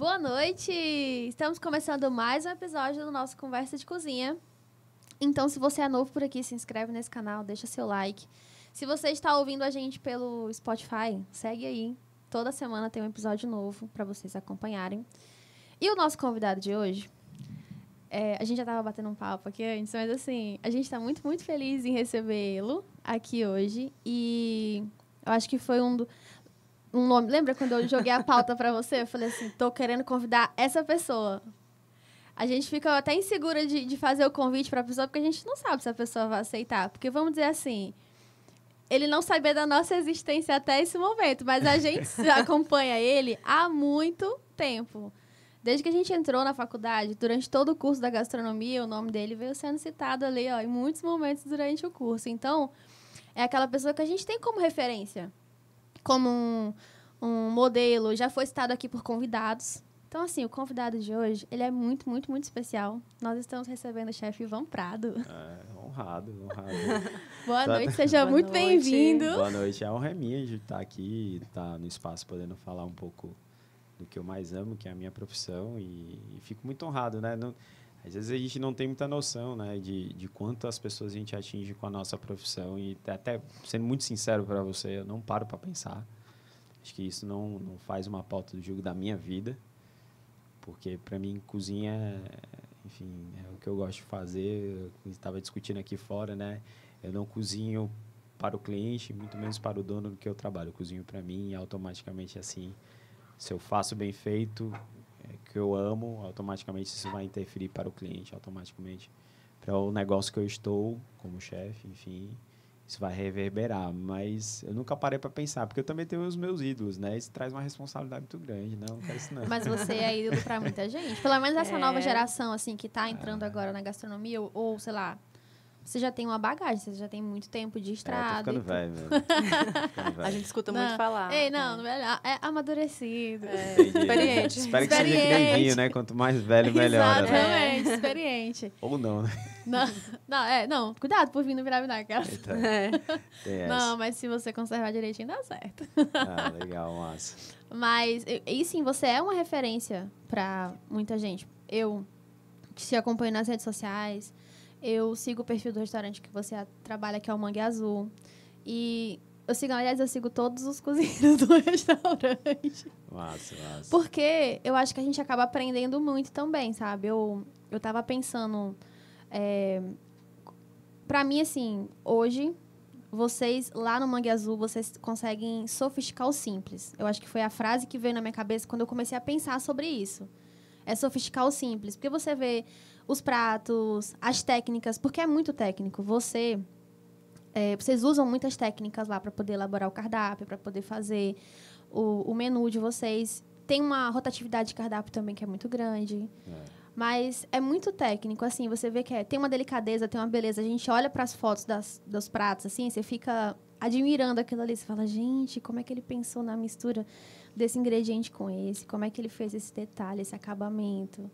Boa noite! Estamos começando mais um episódio do nosso Conversa de Cozinha. Então, se você é novo por aqui, se inscreve nesse canal, deixa seu like. Se você está ouvindo a gente pelo Spotify, segue aí. Toda semana tem um episódio novo para vocês acompanharem. E o nosso convidado de hoje, a gente já estava batendo um papo aqui antes, mas assim, a gente está muito, muito feliz em recebê-lo aqui hoje. E eu acho que foi um nome. Lembra quando eu joguei a pauta para você? Eu falei assim, tô querendo convidar essa pessoa. A gente fica até insegura de fazer o convite para a pessoa, porque a gente não sabe se a pessoa vai aceitar. Porque, vamos dizer assim, ele não sabia da nossa existência até esse momento, mas a gente acompanha ele há muito tempo. Desde que a gente entrou na faculdade, durante todo o curso da gastronomia, o nome dele veio sendo citado ali, ó, em muitos momentos durante o curso. Então, é aquela pessoa que a gente tem como referência, como um modelo, já foi citado aqui por convidados. Então, assim, o convidado de hoje, ele é muito, muito, muito especial. Nós estamos recebendo o chefe Ivan Prado. Honrado. Boa noite, seja muito bem-vindo. Boa noite, a honra é minha de estar aqui, estar no espaço podendo falar um pouco do que eu mais amo, que é a minha profissão, e fico muito honrado, né? Às vezes a gente não tem muita noção, né, de quantas pessoas a gente atinge com a nossa profissão, e até sendo muito sincero para você, eu não paro para pensar. Acho que isso não faz uma pauta do jogo da minha vida, porque para mim cozinha, enfim, é o que eu gosto de fazer. Eu estava discutindo aqui fora, né? Eu não cozinho para o cliente, muito menos para o dono do que eu trabalho. Eu cozinho para mim e automaticamente assim, se eu faço bem feito, que eu amo, automaticamente isso vai interferir para o cliente, automaticamente para o negócio que eu estou como chefe, enfim, isso vai reverberar. Mas eu nunca parei para pensar, porque eu também tenho os meus ídolos, né? Isso traz uma responsabilidade muito grande, não quero isso não. Mas você é ídolo para muita gente. Pelo menos essa nova geração, assim, que está entrando agora na gastronomia, ou sei lá, você já tem uma bagagem, você já tem muito tempo de estrada. Tô ficando velho mesmo. A gente escuta muito falar. Ei, não, é amadurecido. Experiente. Espero que seja que nem vinho, né? Quanto mais velho, melhor. Exatamente, experiente. Ou não, né? Não, cuidado por vir no virar vinagre. Não, mas se você conservar direitinho, dá certo. Legal, massa. Mas, e sim, você é uma referência para muita gente. Eu, que te acompanho nas redes sociais, eu sigo o perfil do restaurante que você trabalha, que é o Mangue Azul. E eu sigo todos os cozinheiros do restaurante. Massa. Porque eu acho que a gente acaba aprendendo muito também, sabe? Eu tava pensando... Pra mim, assim, hoje, vocês, lá no Mangue Azul, vocês conseguem sofisticar o simples. Eu acho que foi a frase que veio na minha cabeça quando eu comecei a pensar sobre isso. É sofisticar o simples. Porque você vê os pratos, as técnicas, porque é muito técnico. Vocês usam muitas técnicas lá para poder elaborar o cardápio, para poder fazer o menu de vocês. Tem uma rotatividade de cardápio também que é muito grande. Mas é muito técnico, assim, você vê que tem uma delicadeza, tem uma beleza. A gente olha para as fotos dos pratos, assim, você fica admirando aquilo ali. Você fala, gente, como é que ele pensou na mistura desse ingrediente com esse? Como é que ele fez esse detalhe, esse acabamento?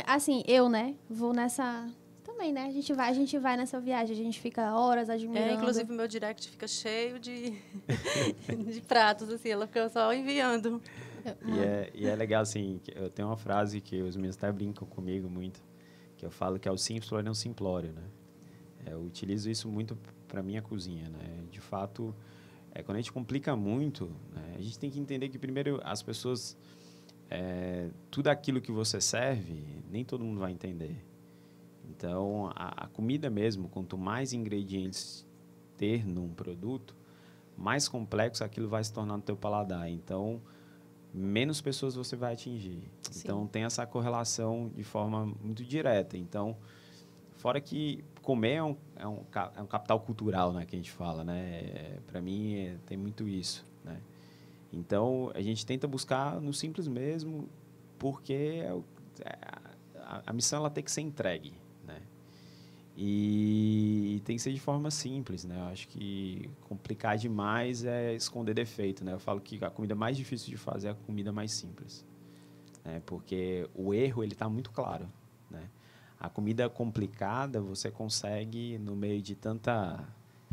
Assim, eu, né, vou nessa... Também, né? A gente vai nessa viagem, a gente fica horas admirando. Inclusive, o meu direct fica cheio de pratos, assim, ela fica só enviando. E é legal, assim, eu tenho uma frase que os meninos até brincam comigo muito, que eu falo que é o simples, porém não simplório, né? Eu utilizo isso muito para minha cozinha, né? De fato, quando a gente complica muito, né, a gente tem que entender que, primeiro, as pessoas... tudo aquilo que você serve, nem todo mundo vai entender. Então, a comida mesmo, quanto mais ingredientes ter num produto, mais complexo aquilo vai se tornar no teu paladar. Então, menos pessoas você vai atingir. Sim. Então, tem essa correlação de forma muito direta. Então, fora que comer é um capital cultural, né, que a gente fala, né? Para mim, tem muito isso, né? Então, a gente tenta buscar no simples mesmo, porque a missão ela tem que ser entregue, né? E tem que ser de forma simples, né? Eu acho que complicar demais é esconder defeito, né? Eu falo que a comida mais difícil de fazer é a comida mais simples, né? Porque o erro ele está muito claro, né? A comida complicada você consegue, no meio de tanta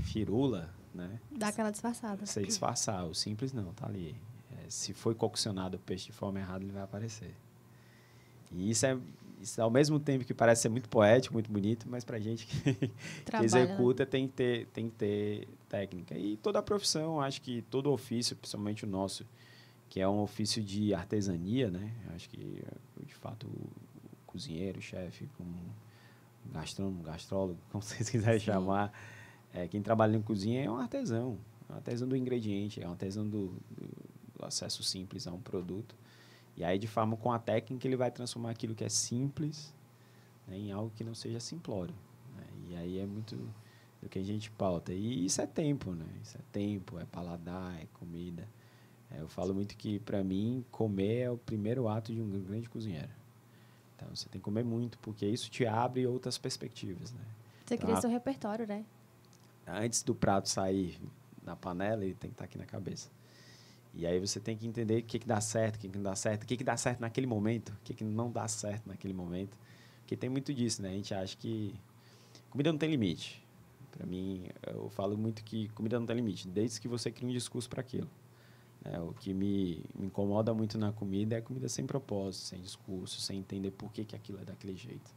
firula, né? Dá aquela disfarçada. Você disfarçar. O simples não, tá ali. se foi coccionado o peixe de forma errada, ele vai aparecer. E isso ao mesmo tempo que parece ser muito poético, muito bonito, mas para a gente que executa, né? tem que ter técnica. E toda a profissão, acho que todo ofício, principalmente o nosso, que é um ofício de artesania, né? Acho que, de fato, o cozinheiro, o chefe, como gastrônomo, gastrólogo, como vocês quiserem chamar, quem trabalha em cozinha é um artesão do ingrediente, é um artesão do acesso simples a um produto. E aí, de forma, com a técnica, ele vai transformar aquilo que é simples, né, em algo que não seja simplório. Né? E aí é muito do que a gente pauta. E isso é tempo, né? Isso é tempo, é paladar, é comida. Eu falo muito que, para mim, comer é o primeiro ato de um grande cozinheiro. Então, você tem que comer muito, porque isso te abre outras perspectivas, né? Você cria seu repertório, né? Antes do prato sair na panela, ele tem que estar aqui na cabeça. E aí você tem que entender o que dá certo, o que não dá certo, o que dá certo naquele momento, o que não dá certo naquele momento. Porque tem muito disso, né? A gente acha que comida não tem limite. Para mim, eu falo muito que comida não tem limite, desde que você crie um discurso para aquilo. O que me incomoda muito na comida é a comida sem propósito, sem discurso, sem entender por que aquilo é daquele jeito.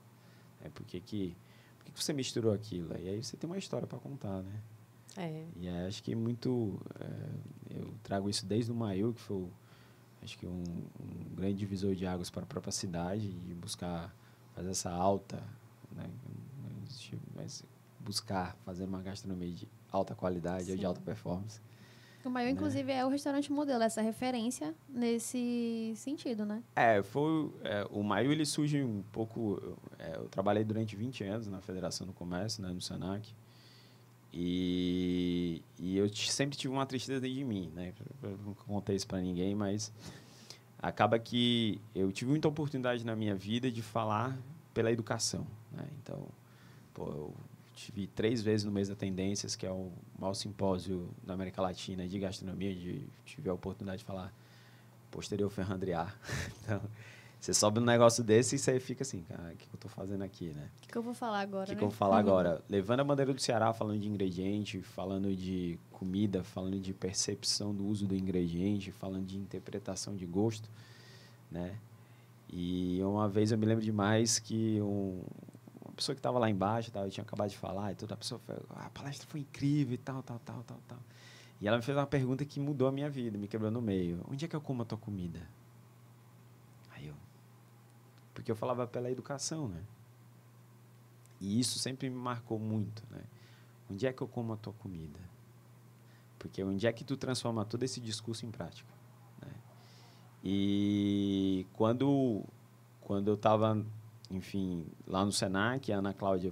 Por que você misturou aquilo? E aí você tem uma história para contar, né? E acho que muito... eu trago isso desde o Maiú, que foi, acho que um grande divisor de águas para a própria cidade, e buscar fazer essa alta, né? Mas buscar fazer uma gastronomia de alta qualidade ou de alta performance. O Maiú, inclusive, é o restaurante modelo, essa referência nesse sentido, né? O Maiú, ele surge um pouco... eu trabalhei durante 20 anos na Federação do Comércio, né, no Senac, e eu sempre tive uma tristeza dentro de mim, né? Eu nunca contei isso para ninguém, mas acaba que eu tive muita oportunidade na minha vida de falar pela educação, né? Então, eu tive 3 vezes no mês da Tendências, que é o maior simpósio na América Latina de gastronomia, tive a oportunidade de falar posterior Ferran Adrià. Então, você sobe num negócio desse e você fica assim, cara, o que eu estou fazendo aqui, né? O que eu vou falar agora, O que eu vou falar agora? Levando a bandeira do Ceará, falando de ingrediente, falando de comida, falando de percepção do uso do ingrediente, falando de interpretação de gosto, né? E uma vez eu me lembro demais que uma pessoa que estava lá embaixo, eu tinha acabado de falar, e toda a pessoa falou, a palestra foi incrível e tal. E ela me fez uma pergunta que mudou a minha vida, me quebrou no meio. Onde é que eu como a tua comida? Porque eu falava pela educação, né? E isso sempre me marcou muito, né? Onde é que eu como a tua comida? Porque onde é que tu transforma todo esse discurso em prática, né? E quando eu estava, enfim, lá no Senac, a Ana Cláudia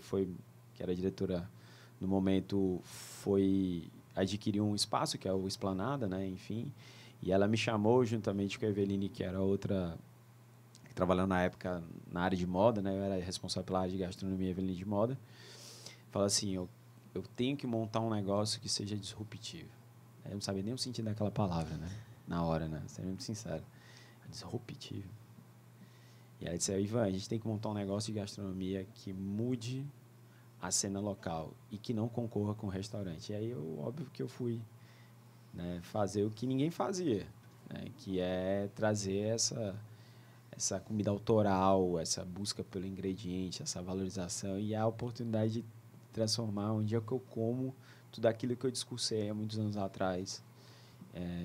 que era diretora no momento, foi adquirir um espaço, que é o Esplanada, né? Enfim, e ela me chamou juntamente com a Eveline, que era outra... trabalhando na época na área de moda, né? Eu era responsável pela área de gastronomia e Eveline de moda. Fala assim, eu tenho que montar um negócio que seja disruptivo. Eu não sabia nem o sentido daquela palavra, né? Na hora, né? Sendo muito sincero. Disruptivo. E aí disse, Ivan, a gente tem que montar um negócio de gastronomia que mude a cena local e que não concorra com o restaurante. E aí, óbvio que eu fui, né, fazer o que ninguém fazia, né? Que é trazer essa comida autoral, essa busca pelo ingrediente, essa valorização e a oportunidade de transformar onde é que eu como tudo aquilo que eu discursei há muitos anos atrás,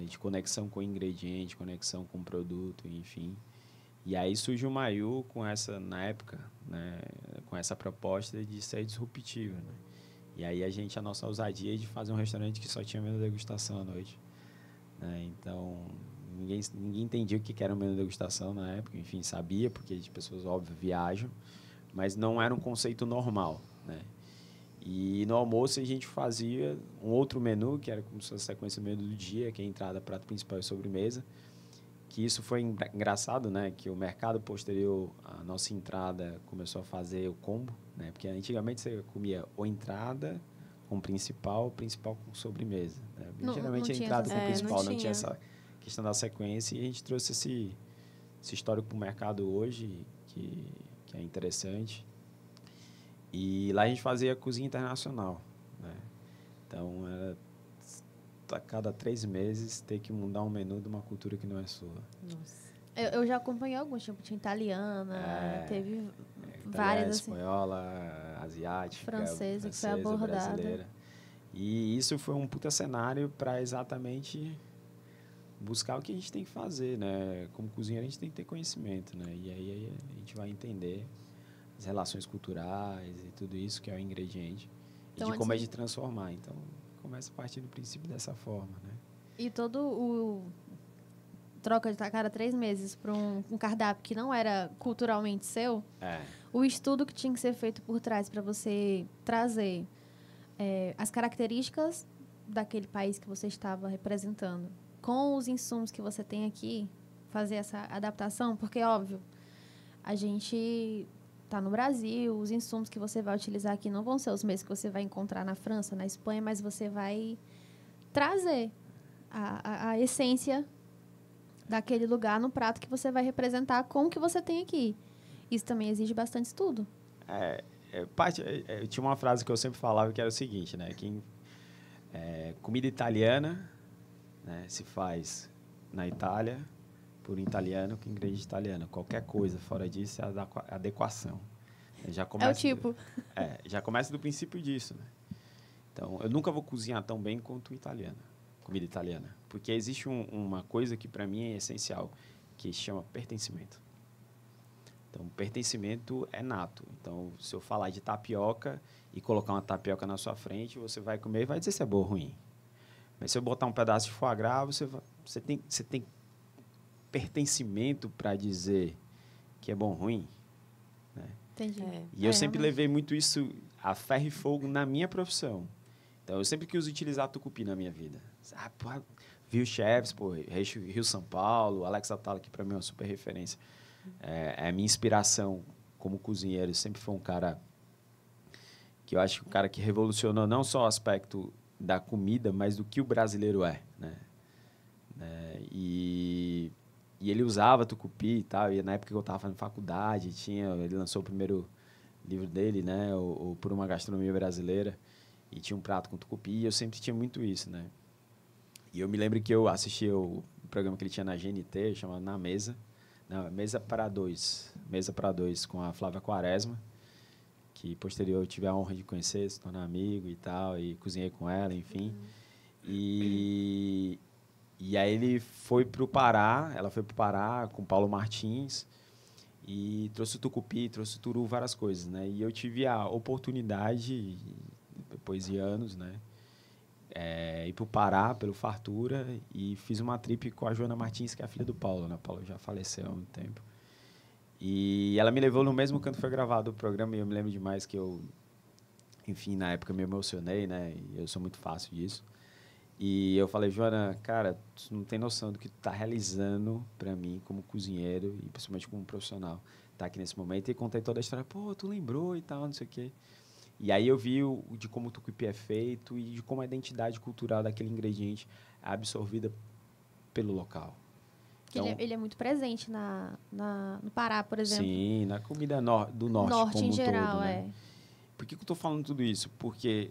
de conexão com o ingrediente, conexão com o produto, enfim. E aí surge o Maiú com essa, na época, né, com essa proposta de ser disruptivo, né? E aí a nossa ousadia de fazer um restaurante que só tinha menu degustação à noite, né? Então, ninguém entendia o que era um menu degustação na época, enfim, sabia, porque as pessoas, óbvio, viajam, mas não era um conceito normal, né? E no almoço a gente fazia um outro menu, que era como se fosse a sequência do menu do dia, que é entrada, prato principal e sobremesa, que isso foi engraçado, né? Que o mercado posterior à nossa entrada começou a fazer o combo, né? Porque antigamente você comia ou entrada com principal com sobremesa, né? Geralmente a entrada com principal, não tinha essa questão da sequência, e a gente trouxe esse histórico para o mercado hoje, que é interessante. E lá a gente fazia cozinha internacional, né? Então, a cada 3 meses ter que mudar um menu de uma cultura que não é sua. Nossa. Eu já acompanhei alguns, tipo, tinha italiana, teve várias, assim. Espanhola, asiática, Francesa, que foi abordada. brasileira. E isso foi um puta cenário para exatamente buscar o que a gente tem que fazer, né? Como cozinheiro, a gente tem que ter conhecimento, né? E aí a gente vai entender as relações culturais e tudo isso, que é o ingrediente, Então, e de como é de transformar. Então, começa a partir do princípio dessa forma, né? E todo o troca de a cada 3 meses para um cardápio que não era culturalmente seu, o estudo que tinha que ser feito por trás para você trazer as características daquele país que você estava representando com os insumos que você tem aqui, fazer essa adaptação, porque, óbvio, a gente está no Brasil, os insumos que você vai utilizar aqui não vão ser os mesmos que você vai encontrar na França, na Espanha, mas você vai trazer a essência daquele lugar no prato que você vai representar com o que você tem aqui. Isso também exige bastante estudo. Eu tinha uma frase que eu sempre falava que era o seguinte, né? Comida italiana, né, se faz na Itália por um italiano com ingrediente italiano. Qualquer coisa fora disso é adequação. Já começa já começa do princípio disso, né? Então, eu nunca vou cozinhar tão bem quanto o italiano, comida italiana. Porque existe uma coisa que, para mim, é essencial, que se chama pertencimento. Então, pertencimento é nato. Então, se eu falar de tapioca e colocar uma tapioca na sua frente, você vai comer e vai dizer se é boa ou ruim. Mas se eu botar um pedaço de foie gras, você tem pertencimento para dizer que é bom ou ruim, né? Entendi. E eu sempre levei muito isso a ferro e fogo na minha profissão. Então, eu sempre quis utilizar tucupi na minha vida. Vi os chefs, Rio São Paulo, Alex Atala, que para mim é uma super referência. É a minha inspiração como cozinheiro. Sempre foi um cara que eu acho que um cara que revolucionou não só o aspecto da comida, mas do que o brasileiro é, né? E ele usava tucupi e tal. E na época que eu estava fazendo faculdade, ele lançou o primeiro livro dele, né? O Por uma Gastronomia Brasileira. E tinha um prato com tucupi. E eu sempre tinha muito isso, né? E eu me lembro que eu assisti o programa que ele tinha na GNT, chamado Na Mesa. Não, Mesa para Dois, com a Flávia Quaresma, que posterior eu tive a honra de conhecer, se tornar amigo e tal, e cozinhei com ela, enfim. E aí ele foi para o Pará, ela foi para o Pará com Paulo Martins, e trouxe o tucupi, trouxe o turu, várias coisas, né? E eu tive a oportunidade, depois de anos, né? Ir para o Pará, pelo Fartura, e fiz uma trip com a Joana Martins, que é a filha do Paulo, né? O Paulo já faleceu há muito tempo. E ela me levou no mesmo canto que foi gravado o programa, e eu me lembro demais que eu, enfim, na época me emocionei, né? E eu sou muito fácil disso. E eu falei, Joana, cara, tu não tem noção do que tu tá realizando para mim como cozinheiro, e principalmente como profissional, tá aqui nesse momento. E contei toda a história, tu lembrou e tal, não sei o quê. E aí eu vi de como o tucupi é feito e de como a identidade cultural daquele ingrediente é absorvida pelo local. Então, ele é muito presente no Pará, por exemplo. Sim, na comida do norte como em geral, todo, né? Por que eu estou falando tudo isso? Porque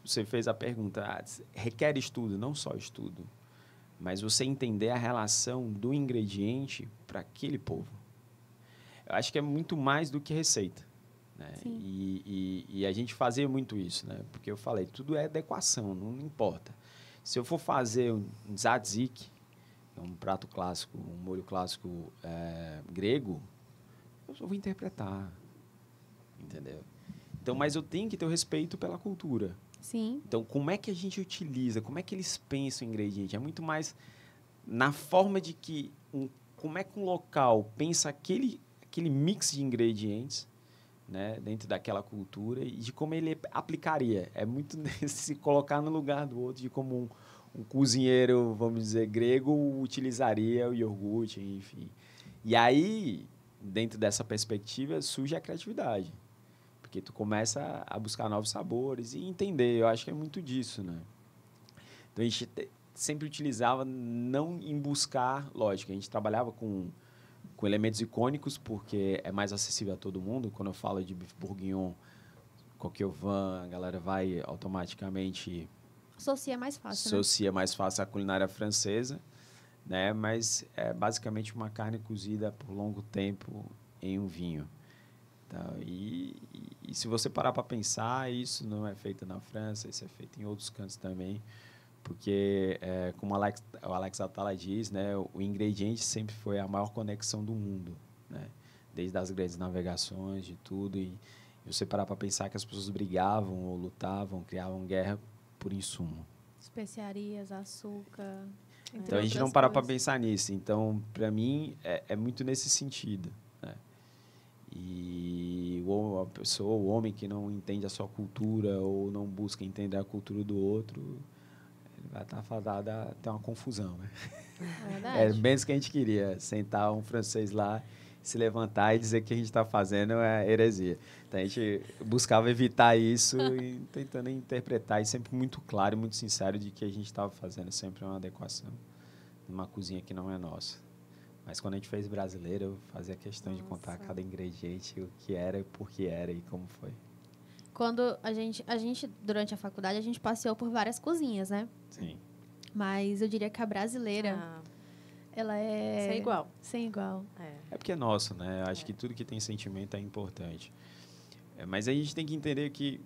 você fez a pergunta, requer estudo, não só estudo, mas você entender a relação do ingrediente para aquele povo. Eu acho que é muito mais do que receita. Né? E a gente fazia muito isso, né? Porque eu falei, tudo é adequação, não importa. Se eu for fazer um tzatziki, um prato clássico, um molho clássico grego, eu só vou interpretar, entendeu? Então, mas eu tenho que ter o respeito pela cultura. Sim. Então, como é que a gente utiliza, como é que eles pensam o ingrediente? É muito mais na forma de como é que um local pensa aquele mix de ingredientes, né, dentro daquela cultura, e de como ele aplicaria. É muito se colocar no lugar do outro, de como um cozinheiro, vamos dizer, grego, utilizaria o iogurte, enfim. E aí, dentro dessa perspectiva, surge a criatividade. Porque tu começa a buscar novos sabores e entender. Eu acho que é muito disso, né? Então, a gente sempre utilizava, não em buscar, lógico, a gente trabalhava com elementos icônicos, porque é mais acessível a todo mundo. Quando eu falo de bife bourguignon, coq au vin, a galera vai automaticamente Associa mais fácil, né? Associa mais fácil a culinária francesa, né? Mas é basicamente uma carne cozida por longo tempo em um vinho. Tá? E se você parar para pensar, isso não é feito na França, isso é feito em outros cantos também, porque, como o Alex Atala diz, né, o ingrediente sempre foi a maior conexão do mundo, né? Desde as grandes navegações, de tudo. E você parar para pensar que as pessoas brigavam ou lutavam, criavam guerra por insumo. Especiarias, açúcar. Então, a gente não para para pensar nisso. Então, para mim, é muito nesse sentido, né? E a pessoa, o homem que não entende a sua cultura ou não busca entender a cultura do outro, ele vai estar fadado a ter uma confusão, né? É verdade. É bem isso que a gente queria, sentar um francês lá, se levantar e dizer que a gente está fazendo é heresia. Então, a gente buscava evitar isso e tentando interpretar, e sempre muito claro e muito sincero de que a gente estava fazendo sempre uma adequação numa cozinha que não é nossa. Mas quando a gente fez brasileiro, eu fazia questão de contar cada ingrediente, o que era, por que era e como foi. Quando a gente, durante a faculdade, a gente passeou por várias cozinhas, né? Sim. Mas eu diria que a brasileira, ela é... Sem igual. Sem igual. É porque é nosso, né? Eu acho que tudo que tem sentimento é importante. Mas a gente tem que entender que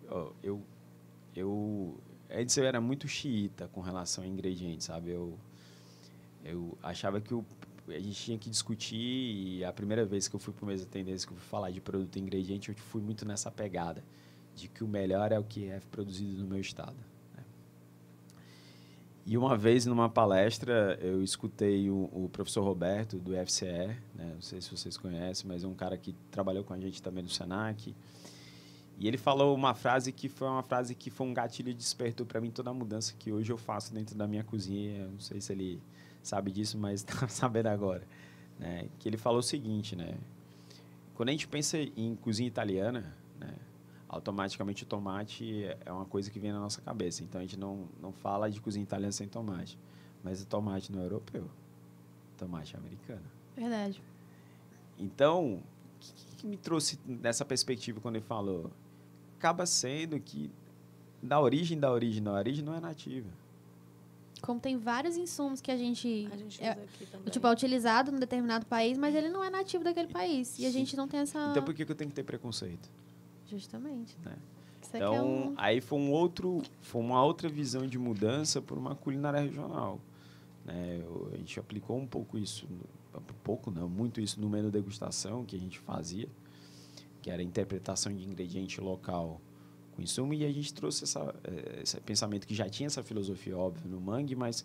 antes eu era muito xiita com relação a ingredientes, sabe? Eu achava que a gente tinha que discutir, e a primeira vez que eu fui para o Mesa Tendência, que eu fui falar de produto e ingrediente, eu fui muito nessa pegada de que o melhor é o que é produzido no meu estado. Né? E uma vez, numa palestra, eu escutei o professor Roberto, do FCE, né? Não sei se vocês conhecem, mas é um cara que trabalhou com a gente também no Senac. E ele falou uma frase que foi um gatilho e despertou para mim toda a mudança que hoje eu faço dentro da minha cozinha. Eu não sei se ele sabe disso, mas está sabendo agora. Né? Que ele falou o seguinte, né? Quando a gente pensa em cozinha italiana, né? Automaticamente o tomate é uma coisa que vem na nossa cabeça. Então, a gente não fala de cozinha italiana sem tomate. Mas o tomate não é europeu. O tomate é americano. Verdade. Então, o que me trouxe nessa perspectiva quando ele falou? Acaba sendo que da origem não é nativa. Como tem vários insumos que a gente usa aqui também. Tipo, é utilizado num determinado país, mas ele não é nativo daquele país. E a gente não tem essa... Então, por que eu tenho que ter preconceito? Justamente. Né? Então, aí foi uma outra visão de mudança por uma culinária regional. Né? A gente aplicou um pouco isso, muito isso no menu degustação que a gente fazia, que era a interpretação de ingrediente local com insumo, e a gente trouxe esse pensamento que já tinha essa filosofia óbvia no mangue, mas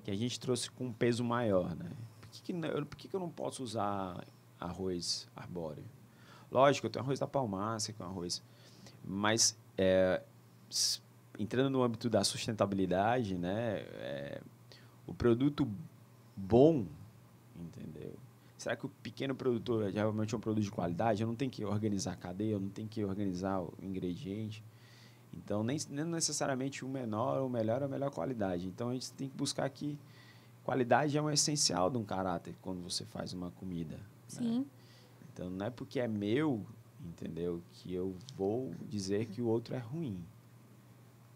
que a gente trouxe com um peso maior. Né? Por que eu não posso usar arroz arbóreo? Lógico, eu tenho arroz da Palmácia, que é um arroz... Mas, entrando no âmbito da sustentabilidade, né, o produto bom, entendeu? Será que o pequeno produtor realmente é um produto de qualidade? Eu não tenho que organizar a cadeia, eu não tenho que organizar o ingrediente. Então, nem necessariamente o menor ou o melhor é a melhor qualidade. Então, a gente tem que buscar que qualidade é um essencial de um caráter quando você faz uma comida. sim. Né? Então, não é porque é meu, entendeu, que eu vou dizer que o outro é ruim.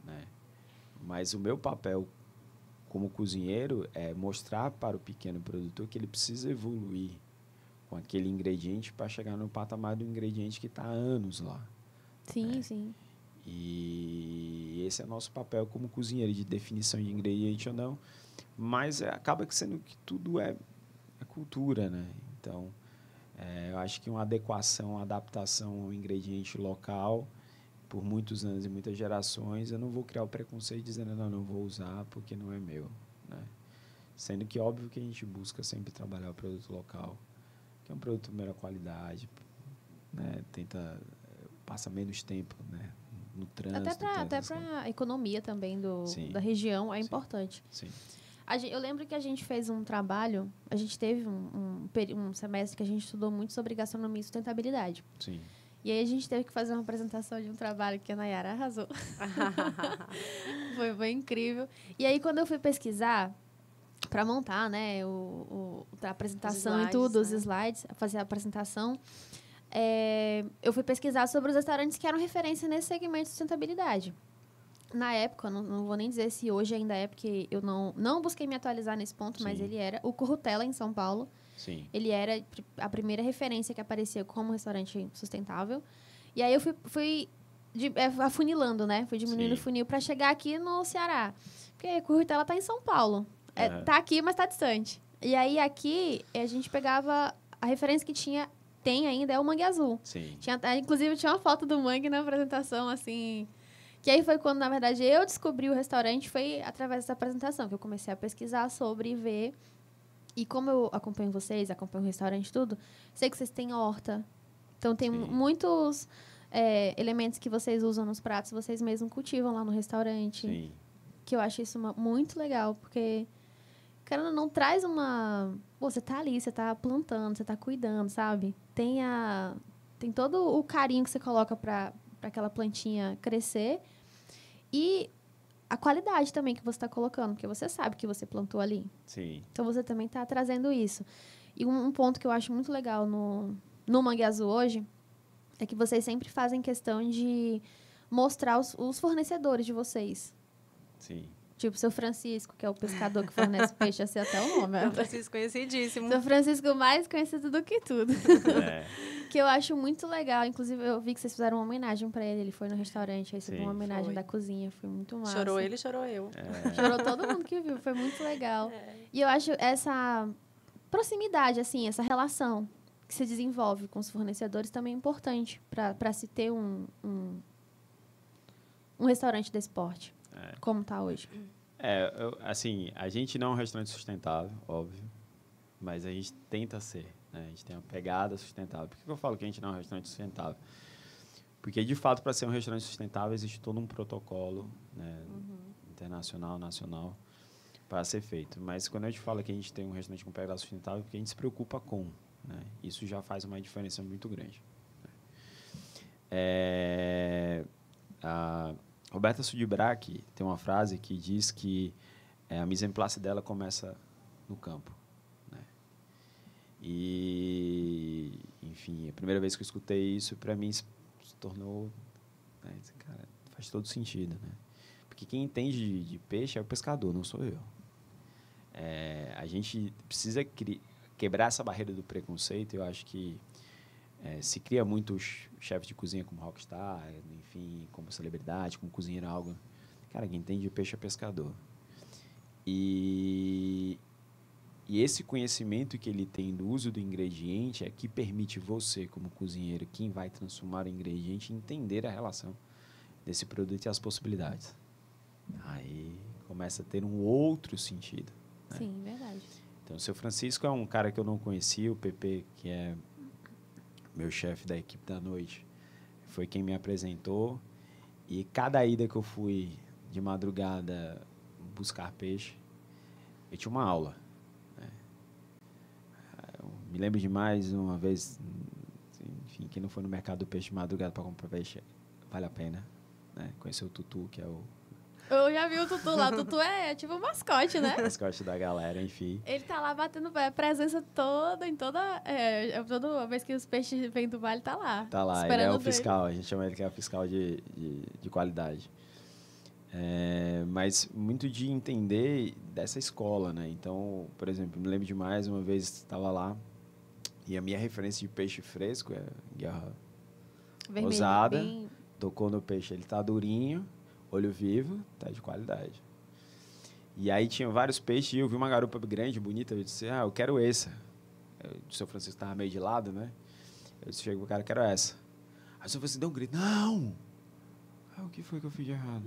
Né? Mas o meu papel como cozinheiro é mostrar para o pequeno produtor que ele precisa evoluir com aquele ingrediente para chegar no patamar do ingrediente que está há anos lá. Sim, né? sim. E esse é o nosso papel como cozinheiro, de definição de ingrediente ou não. Mas acaba que sendo que tudo é cultura, né? Então, eu acho que uma adequação, uma adaptação ao ingrediente local, por muitos anos e muitas gerações, eu não vou criar o preconceito dizendo não vou usar porque não é meu. Né? Sendo que, óbvio, que a gente busca sempre trabalhar o produto local, que é um produto de melhor qualidade, né? Passa menos tempo, né? No trânsito. Até para a economia também da região é importante. Sim. Eu lembro que a gente fez um trabalho, a gente teve um semestre que a gente estudou muito sobre gastronomia e sustentabilidade. Sim. E aí a gente teve que fazer uma apresentação de um trabalho que a Nayara arrasou. Foi incrível. E aí, quando eu fui pesquisar para montar, né, a apresentação slides, e tudo, os né? slides, fazer a apresentação, eu fui pesquisar sobre os restaurantes que eram referência nesse segmento de sustentabilidade. na época, não vou nem dizer se hoje ainda é, porque eu não busquei me atualizar nesse ponto, mas Sim. ele era o Currutela, em São Paulo. Sim. Ele era a primeira referência que aparecia como restaurante sustentável. E aí eu fui afunilando, né? Fui diminuindo o Sim. funil para chegar aqui no Ceará. Porque Currutela tá em São Paulo. Aham. Tá aqui, mas tá distante. E aí aqui a gente pegava a referência que tem ainda é o Mangue Azul. Sim. Inclusive tinha uma foto do mangue na apresentação, assim. Que aí foi quando, na verdade, eu descobri o restaurante, foi através dessa apresentação, que eu comecei a pesquisar sobre e ver. E como eu acompanho vocês, acompanho o restaurante e tudo, sei que vocês têm horta. Então tem Sim. muitos elementos que vocês usam nos pratos, vocês mesmos cultivam lá no restaurante. Sim. Que eu acho isso muito legal, porque, cara, não traz uma... Pô, você tá ali, você tá plantando, você tá cuidando, sabe? Tem todo o carinho que você coloca pra aquela plantinha crescer. E a qualidade também que você tá colocando, porque você sabe que você plantou ali. Sim. Então, você também tá trazendo isso. E um ponto que eu acho muito legal no Mangue Azul hoje é que vocês sempre fazem questão de mostrar os fornecedores de vocês. Sim. Tipo, seu Francisco, que é o pescador que fornece peixe, assim até o nome. São Francisco conhecidíssimo. Seu Francisco mais conhecido do que tudo. É. Que eu acho muito legal. Inclusive, eu vi que vocês fizeram uma homenagem pra ele. Ele foi no restaurante, aí você Sim, viu uma homenagem foi. da cozinha. Foi muito massa. Chorou ele, chorou eu. Chorou todo mundo que viu. Foi muito legal. E eu acho essa proximidade, assim, essa relação que se desenvolve com os fornecedores também é importante para se ter um restaurante desse porte, como tá hoje. Assim, a gente não é um restaurante sustentável, óbvio, mas a gente tenta ser, né? A gente tem uma pegada sustentável. Por que eu falo que a gente não é um restaurante sustentável? Porque, de fato, para ser um restaurante sustentável, existe todo um protocolo, né, internacional, nacional, para ser feito. Mas quando a gente fala que a gente tem um restaurante com pegada sustentável, é porque a gente se preocupa com, né? Isso já faz uma diferença muito grande. A Roberta Sudbrack tem uma frase que diz que a mise en place dela começa no campo, né? E, enfim, a primeira vez que eu escutei isso, para mim, se tornou... Né, cara, faz todo sentido, né? Porque quem entende de peixe é o pescador, não sou eu. A gente precisa quebrar essa barreira do preconceito. Eu acho que se cria muito chefe de cozinha como rockstar, enfim, como celebridade, como cozinheiro, algo. Cara, quem entende de peixe é pescador. E esse conhecimento que ele tem do uso do ingrediente é que permite você, como cozinheiro, quem vai transformar o ingrediente, entender a relação desse produto e as possibilidades. Aí começa a ter um outro sentido. Né? Sim, verdade. Então, o seu Francisco é um cara que eu não conhecia, o PP, que é meu chefe da equipe da noite, foi quem me apresentou. E cada ida que eu fui de madrugada buscar peixe, eu tinha uma aula. Né? Eu me lembro demais, uma vez, enfim, quem não foi no mercado do peixe de madrugada para comprar peixe, vale a pena. Né? Conhecer o Tutu, que é o Eu já vi o Tutu lá. O Tutu é tipo um mascote, né? mascote da galera, enfim. Ele tá lá batendo presença toda vez que os peixes vêm do vale, tá lá. Tá lá, ele é o fiscal, a gente chama ele que é o fiscal de qualidade. Mas muito de entender dessa escola, né? Então, por exemplo, me lembro demais, uma vez estava lá e a minha referência de peixe fresco é guerra Vermelho, rosada, bem... tocou no peixe, ele tá durinho, olho vivo, tá de qualidade. E aí tinha vários peixes e eu vi uma garupa grande, bonita, eu disse, eu quero essa. O seu Francisco estava meio de lado, né? Eu disse, chega pro cara, quero essa. Aí o seu Francisco deu um grito, não! O que foi que eu fiz de errado?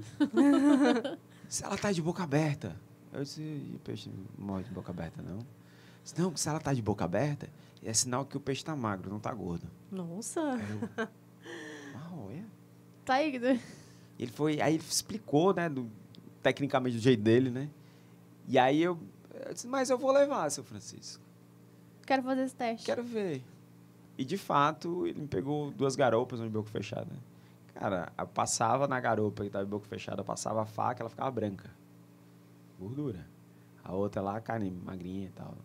Se ela tá de boca aberta. Eu disse, e peixe não morre de boca aberta, não? Disse, não, se ela tá de boca aberta, é sinal que o peixe tá magro, não tá gordo. Nossa! Olha. Tá aí. Aí ele explicou, né, tecnicamente do jeito dele, né? E aí eu disse, mas eu vou levar, seu Francisco. Quero fazer esse teste. Quero ver. E, de fato, ele me pegou 2 garopas de boca fechada. Cara, eu passava na garopa que estava de boca fechada, passava a faca, ela ficava branca. Gordura. A outra lá, carne magrinha e tal.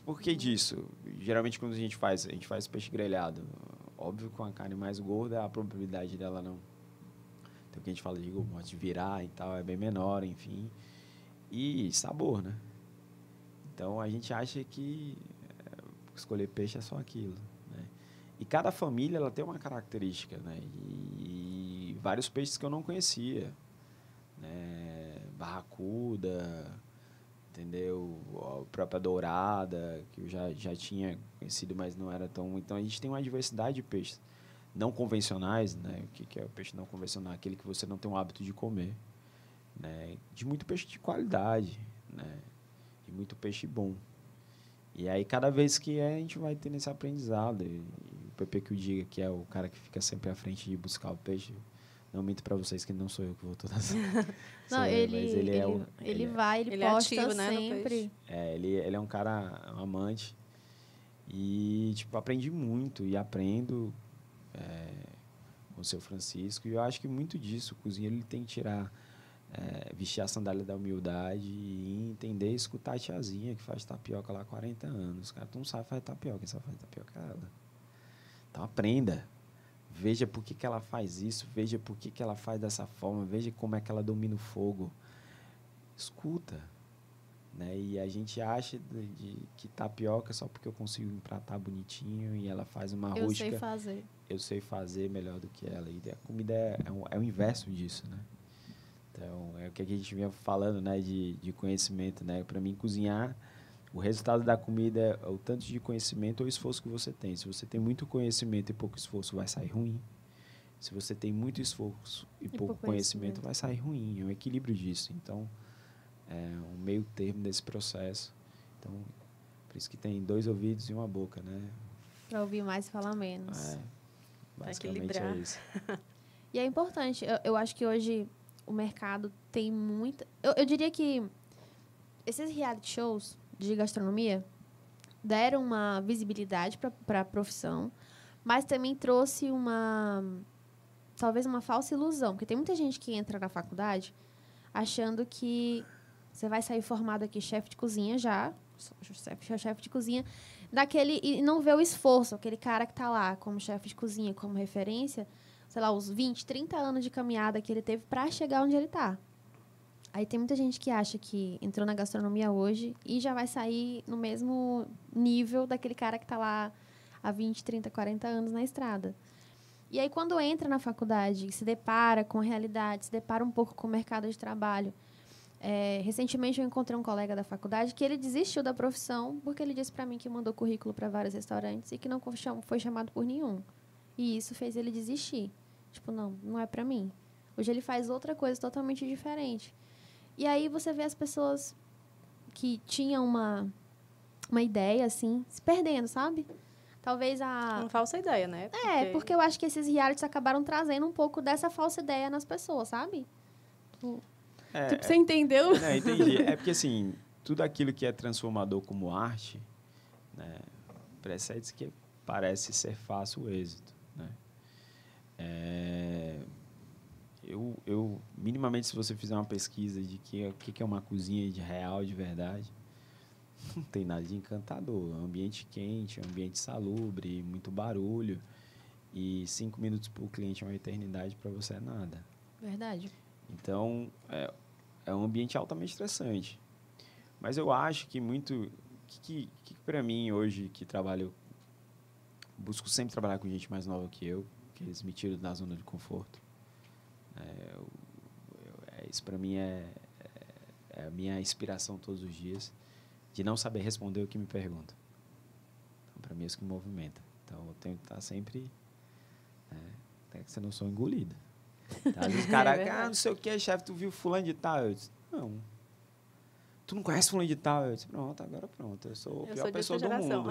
Por que disso? Geralmente, quando a gente faz peixe grelhado. Óbvio, com a carne mais gorda, a probabilidade dela não Tem o que a gente fala de modo de virar e tal, é bem menor, enfim. E sabor, né? Então, a gente acha que escolher peixe é só aquilo, né? E cada família, ela tem uma característica, né? E vários peixes que eu não conhecia, né? Barracuda, entendeu? A própria dourada, que eu já tinha conhecido, mas não era tão... Então, a gente tem uma diversidade de peixes não convencionais, né? O que é o peixe não convencional? Aquele que você não tem o hábito de comer, né? De muito peixe de qualidade, né? De muito peixe bom. E aí, cada vez que a gente vai tendo esse aprendizado. E o Pepe que o diga, que é o cara que fica sempre à frente de buscar o peixe. Não minto para vocês que não sou eu que vou todas. Não, ele vai, ele posta ativo, né, sempre. Ele é um cara, um amante. E, tipo, aprendi muito. E aprendo com o seu Francisco. E eu acho que muito disso, o cozinheiro, ele tem que tirar... vestir a sandália da humildade e entender, escutar a tiazinha que faz tapioca lá há 40 anos. Cara, tu não sabe fazer tapioca, quem sabe fazer tapioca é ela. Então, aprenda. Veja por que ela faz isso, veja por que ela faz dessa forma, veja como é que ela domina o fogo. Escuta. Né? E a gente acha que tapioca só porque eu consigo empratar bonitinho e ela faz uma rústica. Eu sei fazer. Eu sei fazer melhor do que ela. E a comida é o inverso disso, né? Então, é o que a gente vinha falando, né, de conhecimento, né? Para mim, cozinhar, o resultado da comida é o tanto de conhecimento ou esforço que você tem. Se você tem muito conhecimento e pouco esforço, vai sair ruim. Se você tem muito esforço e pouco conhecimento, vai sair ruim. É um equilíbrio disso. Então, é um meio termo desse processo. Então, por isso que tem 2 ouvidos e uma boca, né? Para ouvir mais e falar menos. Basicamente é isso. E é importante. Eu acho que hoje... o mercado tem muita... Eu diria que esses reality shows de gastronomia deram uma visibilidade para a profissão, mas também trouxe talvez uma falsa ilusão, porque tem muita gente que entra na faculdade achando que você vai sair formado aqui chefe de cozinha já, chefe de cozinha, e não vê o esforço, aquele cara que está lá como chefe de cozinha, como referência, sei lá, os 20, 30 anos de caminhada que ele teve para chegar onde ele está. Aí tem muita gente que acha que entrou na gastronomia hoje e já vai sair no mesmo nível daquele cara que está lá há 20, 30, 40 anos na estrada. E aí, quando entra na faculdade, se depara com a realidade, se depara um pouco com o mercado de trabalho. Recentemente, eu encontrei um colega da faculdade que ele desistiu da profissão porque ele disse para mim que mandou currículo para vários restaurantes e que não foi chamado por nenhum. E isso fez ele desistir. Tipo, não é pra mim. Hoje ele faz outra coisa totalmente diferente. E aí você vê as pessoas que tinham uma ideia, assim, se perdendo, sabe? Talvez uma falsa ideia, né? Porque eu acho que esses realities acabaram trazendo um pouco dessa falsa ideia nas pessoas, sabe? Você entendeu? Entendi. É porque, assim, tudo aquilo que é transformador como arte, né, precede que parece ser fácil o êxito. Né? Minimamente, se você fizer uma pesquisa de o que é uma cozinha de real, de verdade, não tem nada de encantador. É um ambiente quente, é um ambiente salubre, muito barulho. E 5 minutos para o cliente é uma eternidade, para você é nada. Verdade. Então, é um ambiente altamente estressante. Mas eu acho que muito... que para mim, hoje, que trabalho... busco sempre trabalhar com gente mais nova que eu, que eles me tiram da zona de conforto. Isso para mim é a minha inspiração todos os dias, de não saber responder o que me perguntam. Então, para mim, é isso que me movimenta. Então, eu tenho que estar sempre... até que você não sou engolido. Tá? Às vezes o cara, não sei o que, chefe, tu viu fulano de tal? Eu disse, não. Tu não conhece fulano de tal? Eu disse, pronto, agora pronto. Eu sou a pior pessoa do mundo.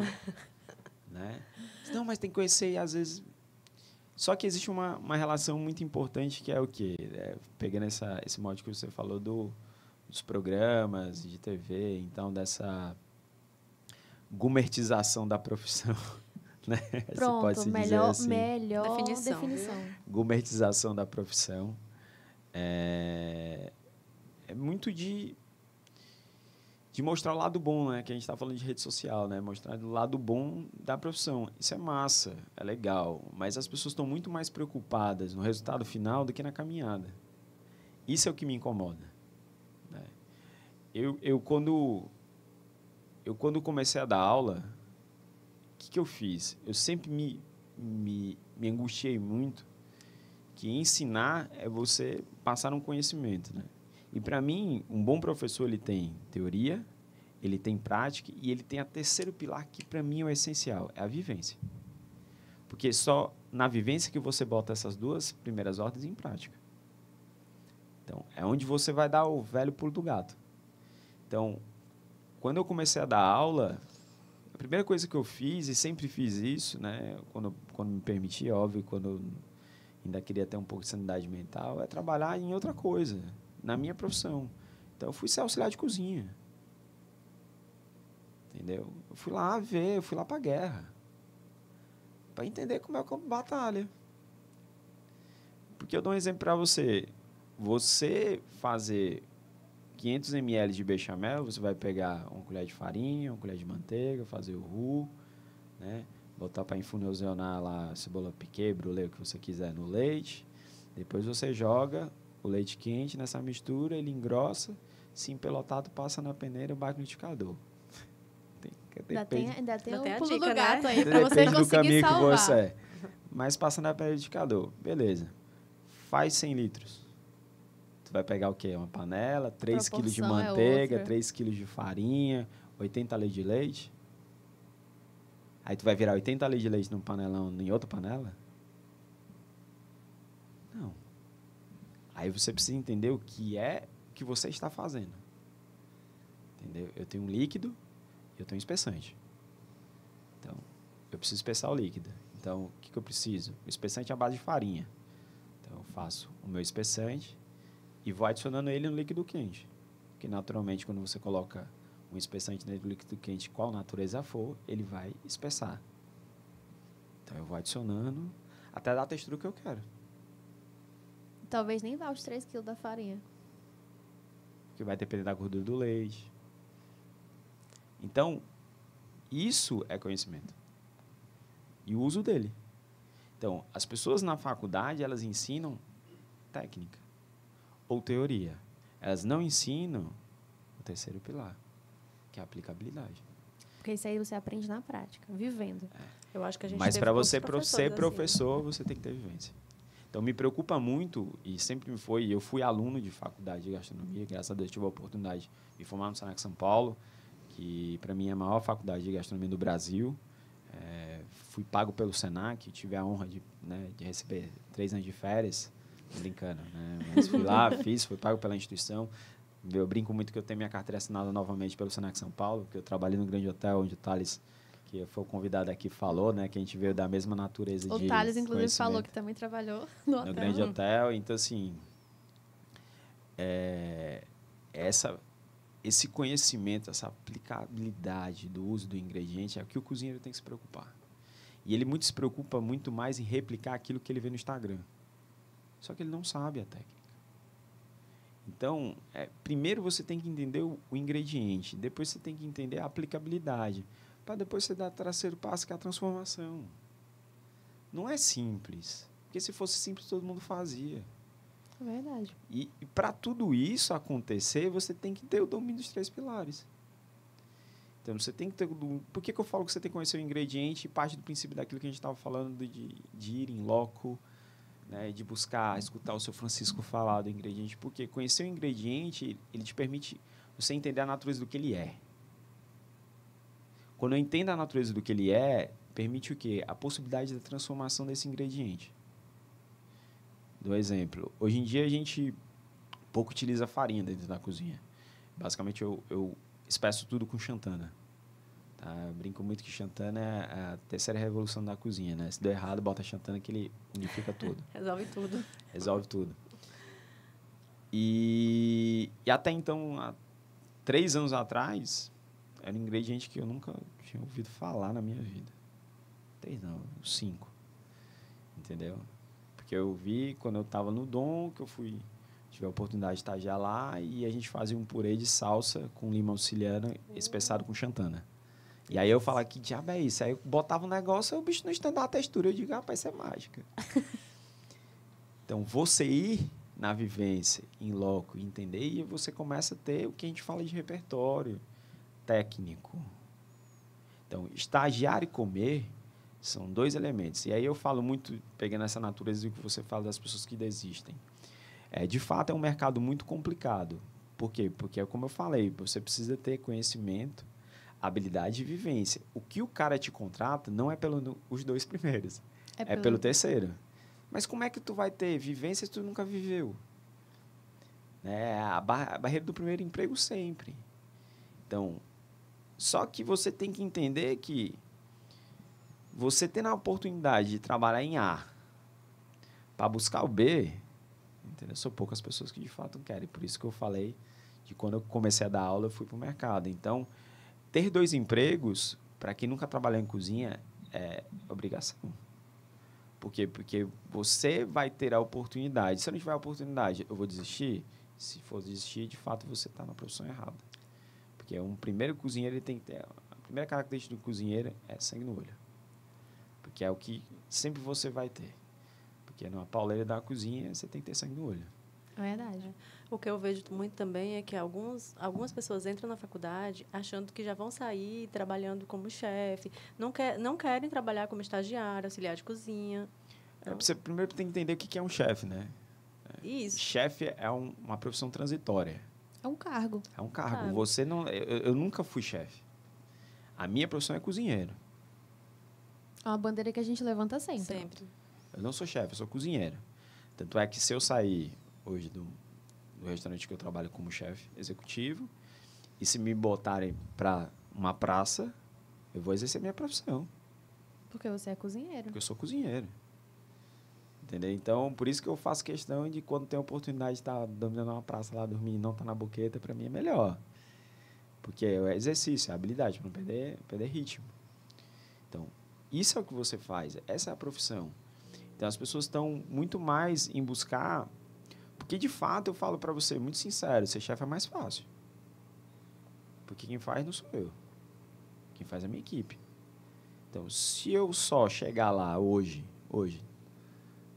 Né? Não, mas tem que conhecer e às vezes... Só que existe uma relação muito importante que é o quê? Pegando esse modo que você falou dos programas de TV, então dessa gumertização da profissão. Né? Pronto, pode se melhor assim. definição. Gumertização da profissão. É muito de de mostrar o lado bom, né? Que a gente está falando de rede social, né? Mostrar o lado bom da profissão. Isso é massa, é legal. Mas as pessoas estão muito mais preocupadas no resultado final do que na caminhada. Isso é o que me incomoda. Né? Quando comecei a dar aula, o que eu fiz? Eu sempre me angustiei muito que ensinar é você passar um conhecimento, né? E, para mim, um bom professor, ele tem teoria, ele tem prática e ele tem a terceiro pilar, que, para mim, é o essencial, é a vivência. Porque só na vivência que você bota essas duas primeiras ordens em prática. Então, é onde você vai dar o velho pulo do gato. Então, quando eu comecei a dar aula, a primeira coisa que eu fiz, e sempre fiz isso, né, quando me permitia, óbvio, quando eu ainda queria ter um pouco de sanidade mental, é trabalhar em outra coisa, na minha profissão. Então, eu fui ser auxiliar de cozinha. Entendeu? Eu fui lá para a guerra. Para entender como é o campo de batalha. Porque eu dou um exemplo para você. Você fazer 500 ml de bechamel, você vai pegar uma colher de farinha, uma colher de manteiga, fazer o roux, né? Botar para infusionar lá cebola piquê, brulê, o que você quiser no leite. Depois você joga o leite quente nessa mistura, ele engrossa, se empelotado, passa na peneira e bate no liquidificador. Ainda tem a pulo dica, do gato, né? aí para você Depende do conseguir caminho salvar. que você é. Mas passa na peneira do liquidificador. Beleza. Faz 100 litros. Tu vai pegar o quê? Uma panela, 3 quilos de manteiga, 3 quilos de farinha, 80 litros de leite. Aí tu vai virar 80 litros de leite num panelão em outra panela? Não. Aí você precisa entender o que é que você está fazendo. Entendeu? Eu tenho um líquido e eu tenho um espessante. Então, eu preciso espessar o líquido. Então, o que eu preciso? O espessante é a base de farinha. Então, eu faço o meu espessante e vou adicionando ele no líquido quente. Porque, naturalmente, quando você coloca um espessante dentro do líquido quente, qual natureza for, ele vai espessar. Então, eu vou adicionando até dar a textura que eu quero. Talvez nem vá os 3 quilos da farinha. Porque vai depender da gordura do leite. Então, isso é conhecimento. E o uso dele. Então, as pessoas na faculdade, elas ensinam técnica ou teoria. Elas não ensinam o terceiro pilar, que é a aplicabilidade. Porque isso aí você aprende na prática, vivendo. Eu acho que a gente Mas para você ser professor, assim, você tem que ter vivência. Então, me preocupa muito, e sempre me foi, eu fui aluno de faculdade de gastronomia, graças a Deus tive a oportunidade de me formar no Senac São Paulo, que para mim é a maior faculdade de gastronomia do Brasil. Fui pago pelo Senac, tive a honra de receber 3 anos de férias, brincando, né? Mas fui lá, fui pago pela instituição. Eu brinco muito que eu tenho minha carteira assinada novamente pelo Senac São Paulo, porque eu trabalhei no grande hotel onde o Thales, que foi o convidado aqui, falou, né? Que a gente veio da mesma natureza de O Thales, inclusive, falou que também trabalhou no hotel. No grande hotel. Então, assim, esse conhecimento, essa aplicabilidade do uso do ingrediente é o que o cozinheiro tem que se preocupar. E ele se preocupa muito mais em replicar aquilo que ele vê no Instagram. Só que ele não sabe a técnica. Então, primeiro você tem que entender o ingrediente, depois você tem que entender a aplicabilidade, para depois você dar o terceiro passo, que é a transformação. Não é simples, porque se fosse simples todo mundo fazia. É verdade. E para tudo isso acontecer, você tem que ter o domínio dos 3 pilares. Então, você tem que ter... Por que eu falo que você tem que conhecer o ingrediente? Parte do princípio daquilo que a gente estava falando de ir em loco, né, de buscar, escutar o seu Francisco falar do ingrediente. Porque conhecer o ingrediente, ele te permite você entender a natureza do que ele é. Quando eu entendo a natureza do que ele é, permite o quê? A possibilidade da transformação desse ingrediente. Dou exemplo. Hoje em dia, a gente pouco utiliza farinha dentro da cozinha. Basicamente, eu espesso tudo com xantana. Tá? Eu brinco muito que xantana é a terceira revolução da cozinha, né? Se der errado, bota xantana que ele unifica tudo. Resolve tudo. Resolve tudo. E até então, há 3 anos atrás, era um ingrediente que eu nunca tinha ouvido falar na minha vida. 3 não, 5. Entendeu? Porque eu vi quando eu estava no Dom, que eu fui tive a oportunidade de estagiar lá e a gente fazia um purê de salsa com limão siciliano espessado com xantana. E aí eu falava, que diabo é isso? Aí eu botava um negócio e o bicho não estendava a textura. Eu digo, rapaz, isso é mágica. Então, você ir na vivência, em loco, entender, e você começa a ter o que a gente fala de repertório técnico. Então, estagiar e comer são 2 elementos. E aí eu falo muito, pegando essa natureza do que você fala das pessoas que desistem. De fato, é um mercado muito complicado. Por quê? Porque, como eu falei, você precisa ter conhecimento, habilidade e vivência. O que o cara te contrata não é pelos 2 primeiros, é pelo terceiro. Mas como é que tu vai ter vivência se tu nunca viveu? A barreira do primeiro emprego sempre. Então, só que você tem que entender que você tendo a oportunidade de trabalhar em A para buscar o B, entendeu? São poucas pessoas que de fato querem. Por isso que eu falei de quando eu comecei a dar aula, eu fui para o mercado. Então, ter 2 empregos, para quem nunca trabalhou em cozinha, é obrigação. Por quê? Porque você vai ter a oportunidade. Se eu não tiver a oportunidade, eu vou desistir? Se for desistir, de fato, você está na profissão errada. Porque um primeiro cozinheiro, ele tem que ter... A primeira característica do cozinheiro é sangue no olho. Porque é o que sempre você vai ter. Porque numa pauleira da cozinha, você tem que ter sangue no olho. É verdade. O que eu vejo muito também é que algumas pessoas entram na faculdade achando que já vão sair trabalhando como chefe, não querem trabalhar como estagiário, auxiliar de cozinha. Então, Você primeiro tem que entender o que é um chefe, né? isso. Chefe é uma profissão transitória. É um cargo. É um cargo. Cargo. Você não... Eu nunca fui chefe. A minha profissão é cozinheiro. É uma bandeira que a gente levanta sempre. Sempre. Eu não sou chefe, eu sou cozinheiro. Tanto é que se eu sair hoje do restaurante que eu trabalho como chefe executivo, e se me botarem para uma praça, eu vou exercer minha profissão. Porque você é cozinheiro. Porque eu sou cozinheiro. Entendeu? Então, por isso que eu faço questão de, quando tem a oportunidade de estar dominando uma praça lá, dormindo e não estar na boqueta, para mim é melhor. Porque é exercício, é habilidade, para não perder ritmo. Então, isso é o que você faz, essa é a profissão. Então, as pessoas estão muito mais em buscar... Porque, de fato, eu falo para você, muito sincero, ser chefe é mais fácil. Porque quem faz não sou eu. Quem faz é a minha equipe. Então, se eu só chegar lá hoje, eu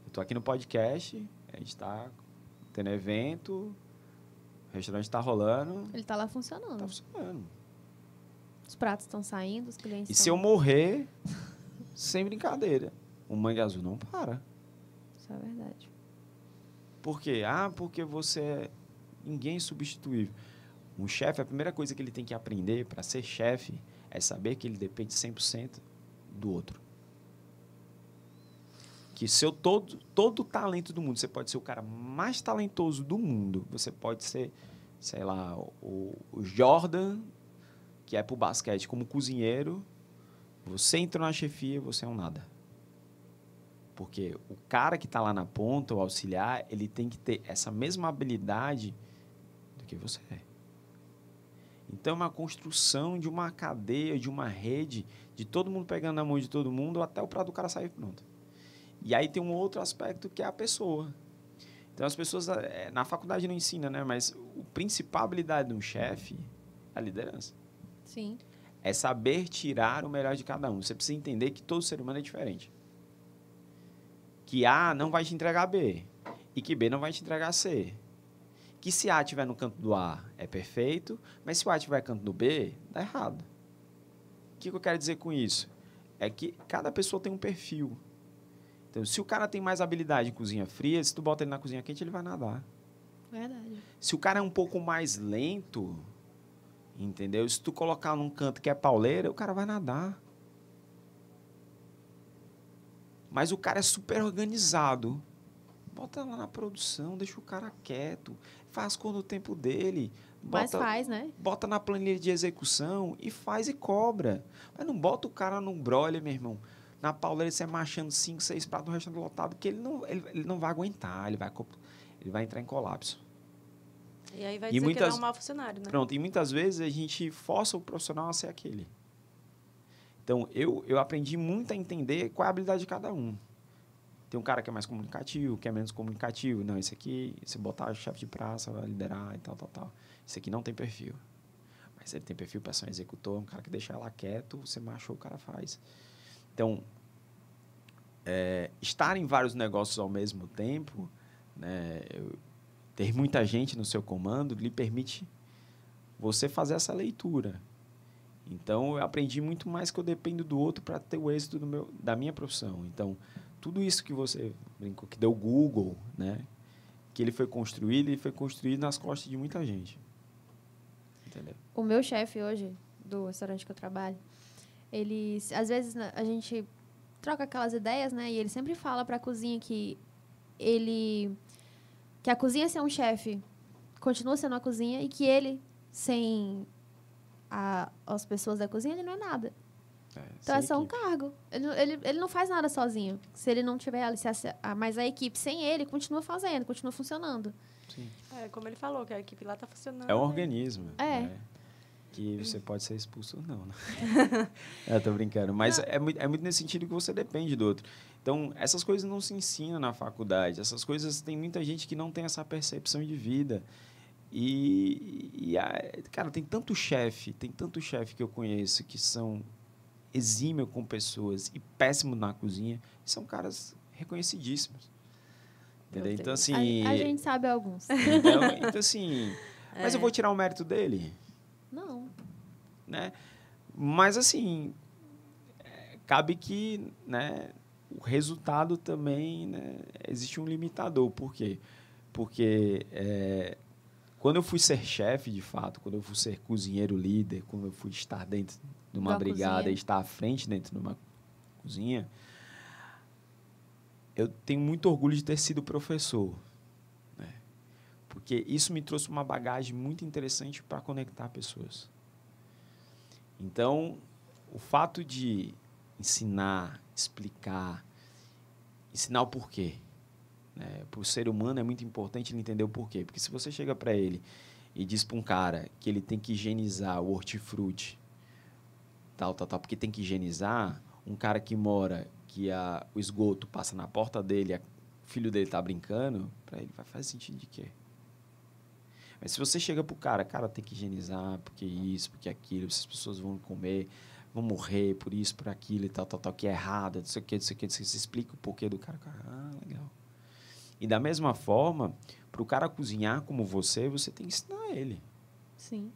estou aqui no podcast, a gente está tendo evento, o restaurante está rolando. Ele está lá funcionando. Está funcionando. Os pratos estão saindo, os clientes E estão... se eu morrer, sem brincadeira, o Mangue Azul não para. Isso é verdade. Por quê? Porque você é... Ninguém é substituível. Um chefe, a primeira coisa que ele tem que aprender para ser chefe é saber que ele depende 100% do outro. Que todo o talento do mundo, você pode ser o cara mais talentoso do mundo, você pode ser, sei lá, o Jordan, que é pro basquete, como cozinheiro, você entrou na chefia, você é um nada. Porque o cara que está lá na ponta, o auxiliar, ele tem que ter essa mesma habilidade do que você é. Então, é uma construção de uma cadeia, de uma rede, de todo mundo pegando na mão de todo mundo, até o prato do cara sair pronto. E aí tem um outro aspecto que é a pessoa. Então, as pessoas, na faculdade não ensina, né? Mas a principal habilidade de um chefe é a liderança. Sim. É saber tirar o melhor de cada um. Você precisa entender que todo ser humano é diferente. Que A não vai te entregar B. E que B não vai te entregar C. Que se A estiver no canto do A, é perfeito. Mas se o A estiver no canto do B, dá errado. O que eu quero dizer com isso? É que cada pessoa tem um perfil. Então, se o cara tem mais habilidade em cozinha fria, se tu bota ele na cozinha quente, ele vai nadar. Verdade. Se o cara é um pouco mais lento, entendeu? Se tu colocar num canto que é pauleira, o cara vai nadar. Mas o cara é super organizado. Bota lá na produção, deixa o cara quieto. Faz quando o tempo dele. Mas faz, né? Bota na planilha de execução e faz e cobra. Mas não bota o cara num broiler, meu irmão. Na pauleira você marchando 5, 6 pratos no restaurante lotado, que ele não vai aguentar, ele vai entrar em colapso. E aí vai dizer que ele é um mau funcionário, né? Pronto, e muitas vezes a gente força o profissional a ser aquele. Então, eu aprendi muito a entender qual é a habilidade de cada um. Tem um cara que é mais comunicativo, que é menos comunicativo. Não, esse aqui, se botar chefe de praça, vai liderar e tal, tal, tal. Esse aqui não tem perfil. Mas ele tem perfil para ser um executor, um cara que deixa ela quieto, você machou, o cara faz. Então, estar em vários negócios ao mesmo tempo, né, ter muita gente no seu comando, lhe permite você fazer essa leitura. Então, eu aprendi muito mais que eu dependo do outro para ter o êxito da minha profissão. Então, tudo isso que você brincou, que deu Google, né, que ele foi construído nas costas de muita gente. Entendeu? O meu chefe hoje, do restaurante que eu trabalho, ele, às vezes, a gente troca aquelas ideias, né? E ele sempre fala para a cozinha que a cozinha sem um chefe continua sendo uma cozinha e que ele, sem as pessoas da cozinha, ele não é nada. Então é só um cargo. Ele não faz nada sozinho. Se ele não tiver mas a equipe sem ele continua fazendo, continua funcionando. Sim. Como ele falou, que a equipe lá está funcionando. É um organismo. É. Né? Que você pode ser expulso ou não, né? Tô brincando. Mas é muito nesse sentido que você depende do outro. Então, essas coisas não se ensinam na faculdade. Essas coisas, tem muita gente que não tem essa percepção de vida. Cara, tem tanto chefe que eu conheço que são exímio com pessoas e péssimo na cozinha. São caras reconhecidíssimos. Entendeu? Então, assim... A gente sabe alguns. Então assim... Mas eu vou tirar o mérito dele? Não. Né? Mas, assim, cabe que, né, o resultado também, né, existe um limitador. Por quê? Porque quando eu fui ser chefe, de fato, quando eu fui ser cozinheiro líder, quando eu fui estar dentro de uma brigada e estar à frente dentro de uma cozinha, eu tenho muito orgulho de ter sido professor. Né? Porque isso me trouxe uma bagagem muito interessante para conectar pessoas. Então, o fato de ensinar, explicar, ensinar o porquê. Né? Para o ser humano é muito importante ele entender o porquê. Porque se você chega para ele e diz para um cara que ele tem que higienizar o hortifruti, tal, porque tem que higienizar, um cara que mora, que o esgoto passa na porta dele, o filho dele está brincando, para ele vai fazer sentido de quê? Mas se você chega pro cara, tem que higienizar, porque isso, porque aquilo, essas pessoas vão comer, vão morrer por isso, por aquilo e tal, que é errado, não sei o que, você explica o porquê do cara, legal. E da mesma forma, pro cara cozinhar como você tem que ensinar ele. Sim.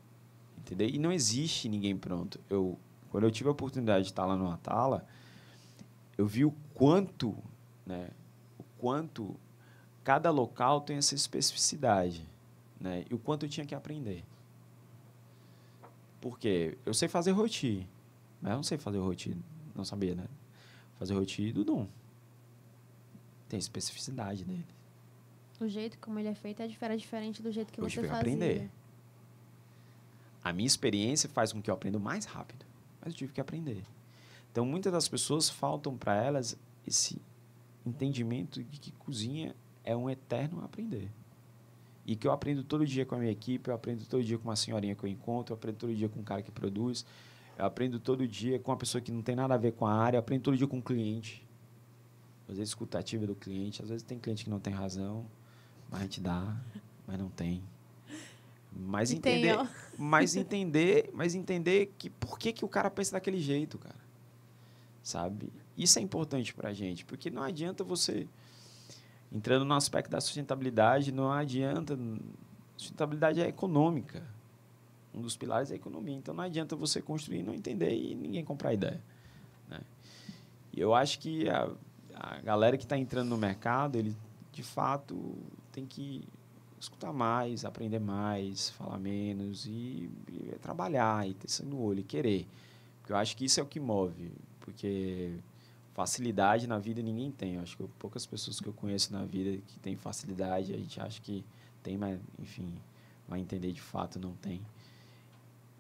Entendeu? E não existe ninguém pronto. Quando eu tive a oportunidade de estar lá no Atala, eu vi o quanto cada local tem essa especificidade. Né? E o quanto eu tinha que aprender. Porque eu sei fazer roti, mas eu não sei fazer roti, não sabia, né? Fazer roti do Dom. Tem especificidade dele. O jeito como ele é feito é diferente do jeito que eu você tive fazia. Que aprender. A minha experiência faz com que eu aprenda mais rápido, mas eu tive que aprender. Então, muitas das pessoas faltam para elas esse entendimento de que cozinha é um eterno aprender. E que eu aprendo todo dia com a minha equipe, eu aprendo todo dia com uma senhorinha que eu encontro, eu aprendo todo dia com um cara que produz, eu aprendo todo dia com uma pessoa que não tem nada a ver com a área, eu aprendo todo dia com um cliente. Às vezes, escutativa do cliente, às vezes tem cliente que não tem razão, mas a gente dá, mas não tem. Mas entender que por que o cara pensa daquele jeito, cara. Sabe? Isso é importante pra gente, porque não adianta você... Entrando no aspecto da sustentabilidade, não adianta... Sustentabilidade é econômica. Um dos pilares é a economia. Então, não adianta você construir, não entender e ninguém comprar a ideia. Né? E eu acho que a galera que está entrando no mercado, ele, de fato, tem que escutar mais, aprender mais, falar menos e trabalhar, e ter sangue no olho, e querer. Porque eu acho que isso é o que move. Porque... facilidade na vida ninguém tem. Eu acho que poucas pessoas que eu conheço na vida que têm facilidade, a gente acha que tem, mas, enfim, vai entender de fato, não tem.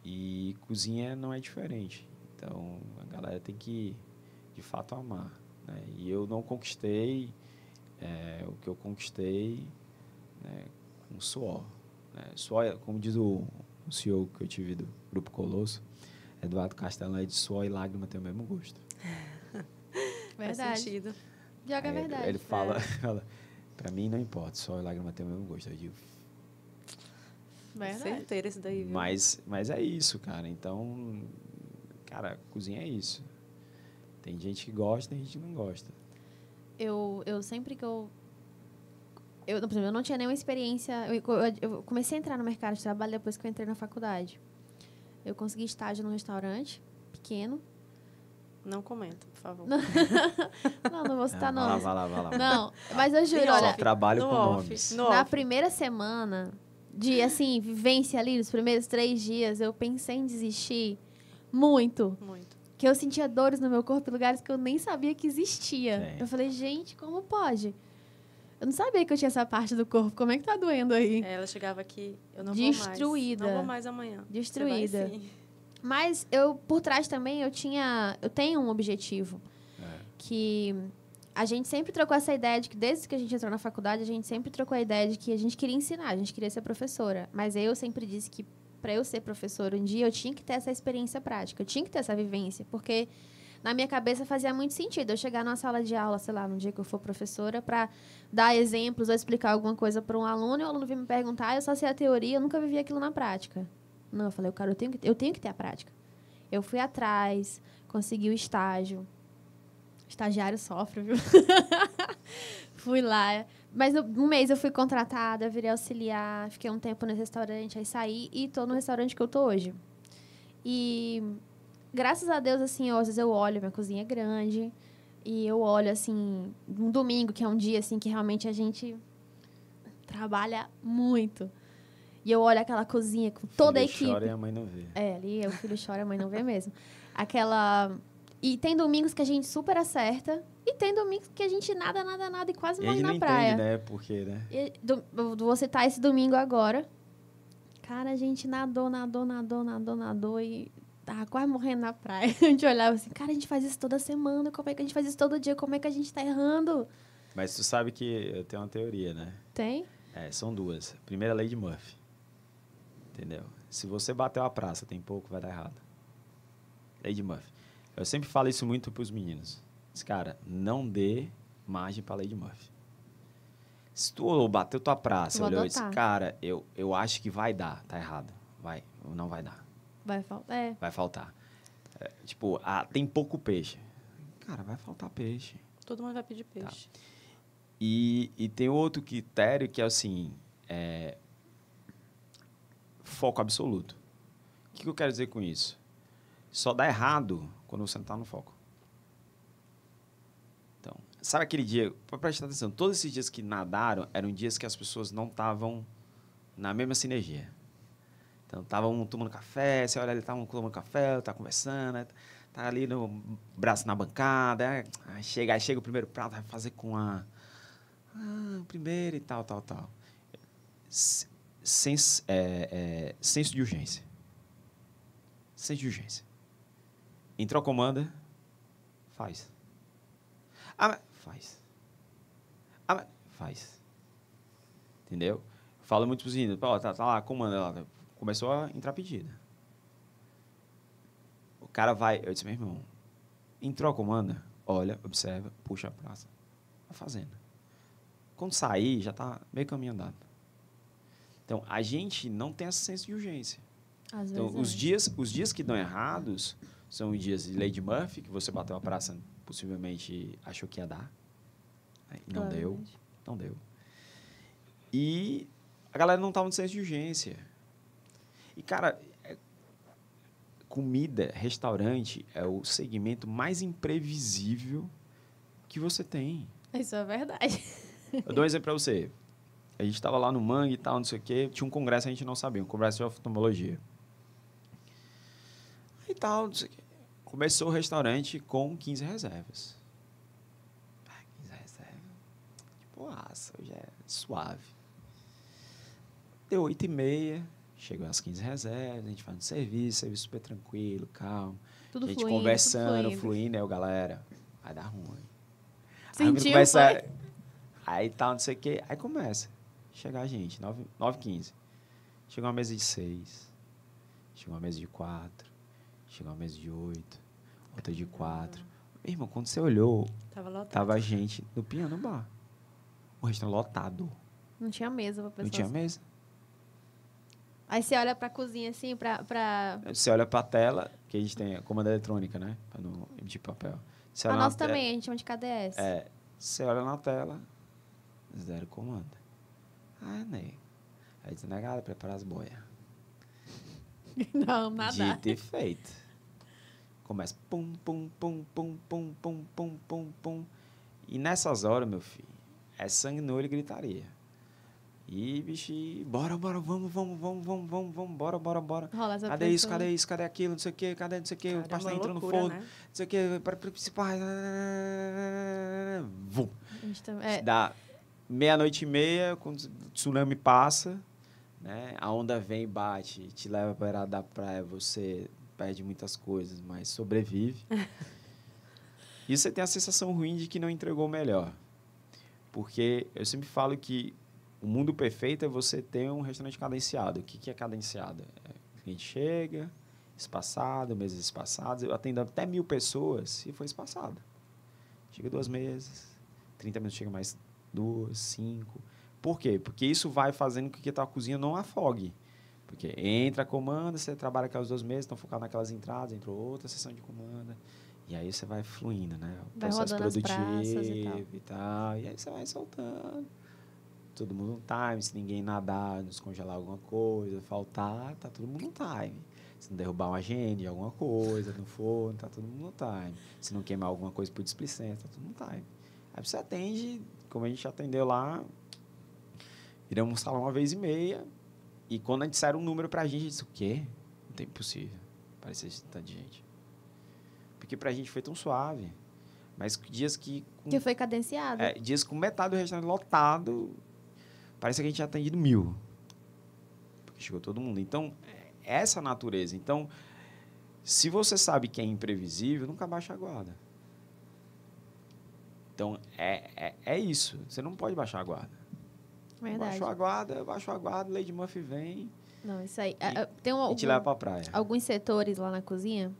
E cozinha não é diferente. Então, a galera tem que, de fato, amar. Né? E eu não conquistei o que eu conquistei, né, com suor. Né? Suor, como diz o CEO que eu tive do Grupo Colosso, Eduardo Castellan, de suor e lágrima tem o mesmo gosto. Verdade. Faz sentido. Joga a Aí verdade. Ele fala, fala, pra mim não importa, só lágrima tem o mesmo gosto. Eu digo, Verdade. Certeiro esse daí, viu? mas é isso, cara. Então, cara, cozinha é isso. Tem gente que gosta, tem gente que não gosta. Eu sempre que por exemplo, eu não tinha nenhuma experiência. Eu comecei a entrar no mercado de trabalho depois que eu entrei na faculdade. Eu consegui estágio num restaurante pequeno. Não comenta, por favor. Não vou citar nomes. Vai lá. Não, mas eu juro, Só olha, trabalho no com off, nomes. no na off. primeira semana de, assim, vivência ali, nos primeiros 3 dias, eu pensei em desistir muito. Muito. Que eu sentia dores no meu corpo em lugares que eu nem sabia que existia. Sim. Eu falei, gente, como pode? Eu não sabia que eu tinha essa parte do corpo. Como é que tá doendo aí? Ela chegava aqui, eu não Destruída. vou mais. Não vou mais amanhã. Destruída. Você vai sim. Mas por trás também, eu tenho um objetivo. Que a gente sempre trocou essa ideia de que, desde que a gente entrou na faculdade, a gente sempre trocou a ideia de que a gente queria ensinar, a gente queria ser professora. Mas eu sempre disse que, para eu ser professora um dia, eu tinha que ter essa experiência prática, eu tinha que ter essa vivência, porque na minha cabeça fazia muito sentido eu chegar numa sala de aula, sei lá, num dia que eu for professora, para dar exemplos ou explicar alguma coisa para um aluno, e o aluno vir me perguntar, eu só sei a teoria, eu nunca vivi aquilo na prática. Não, eu falei, cara, eu tenho que ter a prática. Eu fui atrás, consegui o estágio. Estagiário sofre, viu? Fui lá. Mas um mês eu fui contratada, virei auxiliar, fiquei um tempo nesse restaurante, aí saí e tô no restaurante que eu tô hoje. E graças a Deus, assim, às vezes eu olho, minha cozinha é grande, e eu olho, assim, um domingo, que é um dia, assim, que realmente a gente trabalha muito. E eu olho aquela cozinha com toda a Filho equipe. chora e a mãe não vê. Ali o filho chora, a mãe não vê mesmo. E tem domingos que a gente super acerta, e tem domingos que a gente nada, e quase E a morre gente na não praia. entende, né? Porque, né? Eu vou citar esse domingo agora. Cara, a gente nadou, e tava quase morrendo na praia. A gente olhava assim, cara, a gente faz isso toda semana, como é que a gente faz isso todo dia? Como é que a gente tá errando? Mas tu sabe que eu tenho uma teoria, né? Tem? São duas. Primeira, lei de Murphy. Entendeu? Se você bateu a praça, tem pouco, vai dar errado. Lei de Murphy. Eu sempre falo isso muito pros meninos. Cara, não dê margem pra lei de Murphy. Se tu bateu tua praça, Vou olhou e disse, adotar. cara, eu acho que vai dar. Tá errado. Não vai dar. Vai faltar. Vai faltar. Tipo, tem pouco peixe. Cara, vai faltar peixe. Todo mundo vai pedir peixe. E tem outro critério que é assim, foco absoluto. O que eu quero dizer com isso? Só dá errado quando você não está no foco. Então, sabe aquele dia, para prestar atenção, todos esses dias que nadaram eram dias que as pessoas não estavam na mesma sinergia. Então, estavam tomando café, você olha, eles estavam tomando café, tá conversando, tá ali no braço na bancada, aí chega o primeiro prato, vai fazer com primeiro e tal. Senso de urgência. Senso de urgência. Entrou a comanda, faz. Faz. Faz. Entendeu? Falo muito pros meninos, tá lá a comanda, lá, começou a entrar pedido. O cara vai, eu disse, meu irmão, entrou a comanda, olha, observa, puxa a praça, vai fazendo. Quando sair, já está meio caminho andado. Então, a gente não tem esse senso de urgência. Às Então, vezes os dias que dão errados são os dias de Lady Murphy, que você bateu a praça, possivelmente achou que ia dar. Não deu. Não deu. E a galera não estava no senso de urgência. E, cara, comida, restaurante, é o segmento mais imprevisível que você tem. Isso é verdade. Eu dou um exemplo para você. A gente estava lá no Mangue e tal, não sei o quê. Tinha um congresso, a gente não sabia, um congresso de oftalmologia. E tal, não sei o quê. Começou o restaurante com 15 reservas. 15 reservas? Tipo, hoje é suave. Deu 8h30, chegou às 15 reservas, a gente faz um serviço super tranquilo, calmo. Tudo a gente fluindo, conversando, tudo fluindo, aí galera, vai dar ruim. Sentiu, Aí tal, não sei o quê. Aí começa. Chegar a gente, 9h15. Chegou uma mesa de 6. Chegou uma mesa de 4. Chegou uma mesa de 8. Outra de 4. Meu irmão, quando você olhou, Tava lotado. tava gente no piano bar. O restaurante lotado. Não tinha mesa pra pessoa. Não tinha mesa. Aí você olha pra cozinha assim, pra... Você olha pra tela, que a gente tem a comanda eletrônica, né? Pra não emitir papel. Você A olha na nossa te- também, a gente chama de KDS. Você olha na tela, 0 comanda. Ah, nego. Aí desnegada, prepara as boias. Não, nada. Dito e feito. Começa pum, pum, pum, pum, pum, pum, pum, pum, pum. E nessas horas, meu filho, é sangue no olho e gritaria. E, bicho, bora, vamos, bora. Rola essa Cadê isso, pressão. cadê isso, cadê aquilo, não sei o quê, cadê não sei o quê, o Cara, é pastel uma entrando no loucura, forno, né? não sei o quê, para principais. Vum. A gente também... Dá meia-noite e meia, quando o tsunami passa, né? A onda vem e bate, te leva para beirada da praia, você perde muitas coisas, mas sobrevive. E você tem a sensação ruim de que não entregou o melhor. Porque eu sempre falo que o mundo perfeito é você ter um restaurante cadenciado. O que é cadenciado? O cliente chega, espaçado, mesas espaçadas. Eu atendo até 1.000 pessoas se for espaçado. Chega 2 mesas, 30 minutos chega mais 2, 5. Por quê? Porque isso vai fazendo com que a tua cozinha não afogue. Porque entra a comanda, você trabalha aquelas 2 mesas, estão focados naquelas entradas, entrou outra sessão de comanda. E aí você vai fluindo, né? O Vai processo rodando as produtivo praças e e tal. E aí você vai soltando. Todo mundo no time. Se ninguém nadar, descongelar alguma coisa, faltar, tá todo mundo no time. Se não derrubar um agente, alguma coisa no forno, tá todo mundo no time. Se não queimar alguma coisa por displicência, tá tudo no time. Aí você atende, como a gente atendeu lá, viramos um salão 1,5 vez. E quando a gente disseram um número pra gente, a gente disse, o quê? Não tem impossível. Parecia esse tanto de gente. Porque pra gente foi tão suave. Mas dias que... Que foi cadenciado. dias com metade do restaurante lotado, parece que a gente tinha atendido 1.000. Porque chegou todo mundo. Então, essa natureza. Então, se você sabe que é imprevisível, nunca baixa a guarda. Então, é isso. Você não pode baixar a guarda. Verdade. Baixou a guarda, Lady Murphy vem Não, isso aí. Tem e te leva pra praia. alguns setores lá na cozinha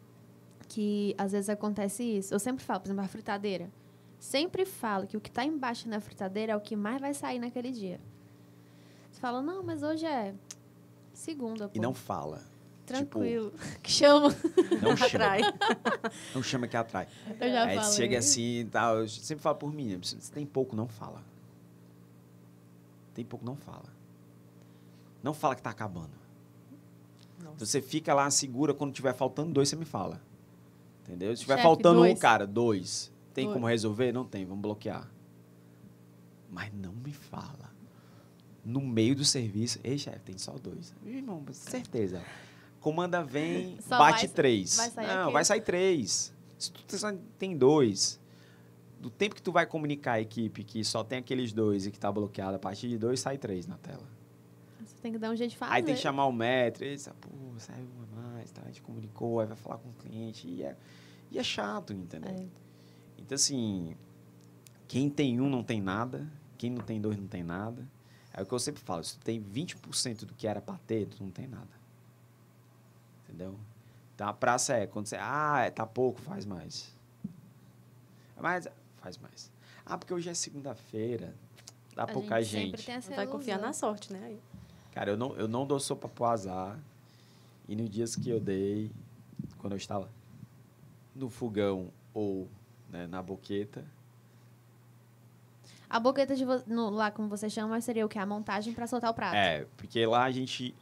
que às vezes acontece isso. Eu sempre falo, por exemplo, a fritadeira. Sempre falo que o que está embaixo na fritadeira é o que mais vai sair naquele dia. Você fala, não, mas hoje é segunda, pô. E não fala. Tranquilo. Que chama. Não chama. Atrai. Não chama que atrai. Eu já Aí falei. chega assim e tal. Eu sempre falo por mim, se tem pouco, não fala. Tem pouco, não fala. Não fala que tá acabando. Nossa. Então, você fica lá, segura, quando tiver faltando 2, você me fala. Entendeu? Se tiver Chefe, faltando 2. um, cara, 2. Tem 2. como resolver? Não tem, vamos bloquear. Mas não me fala. No meio do serviço, ei, chefe, tem só 2. Meu irmão, certeza. Comanda vem, Só bate vai 3. sair Não, aquele. vai sair 3. Se tu só tem 2, do tempo que tu vai comunicar a equipe que só tem aqueles 2 e que tá bloqueado, a partir de 2 sai 3 na tela. Você tem que dar um jeito de fazer. Aí tem que chamar o metro, ele diz, pô, sai uma a mais, tá? A gente comunicou, aí vai falar com o cliente. E é chato, entendeu? É. Então, assim, quem tem 1 não tem nada, quem não tem 2 não tem nada. É o que eu sempre falo, se tu tem 20% do que era pra ter, tu não tem nada. Entendeu? Então, a praça quando você, tá pouco, faz mais. Mas, faz mais. Porque hoje é segunda-feira, dá pouca Sempre gente. tem essa Vai confiar ilusão. na sorte, né? Aí. Cara, eu não dou sopa pro azar. E nos dias que eu dei, quando eu estava no fogão ou, né, na boqueta, A boqueta lá, como você chama, seria o quê? A montagem para soltar o prato. porque lá a gente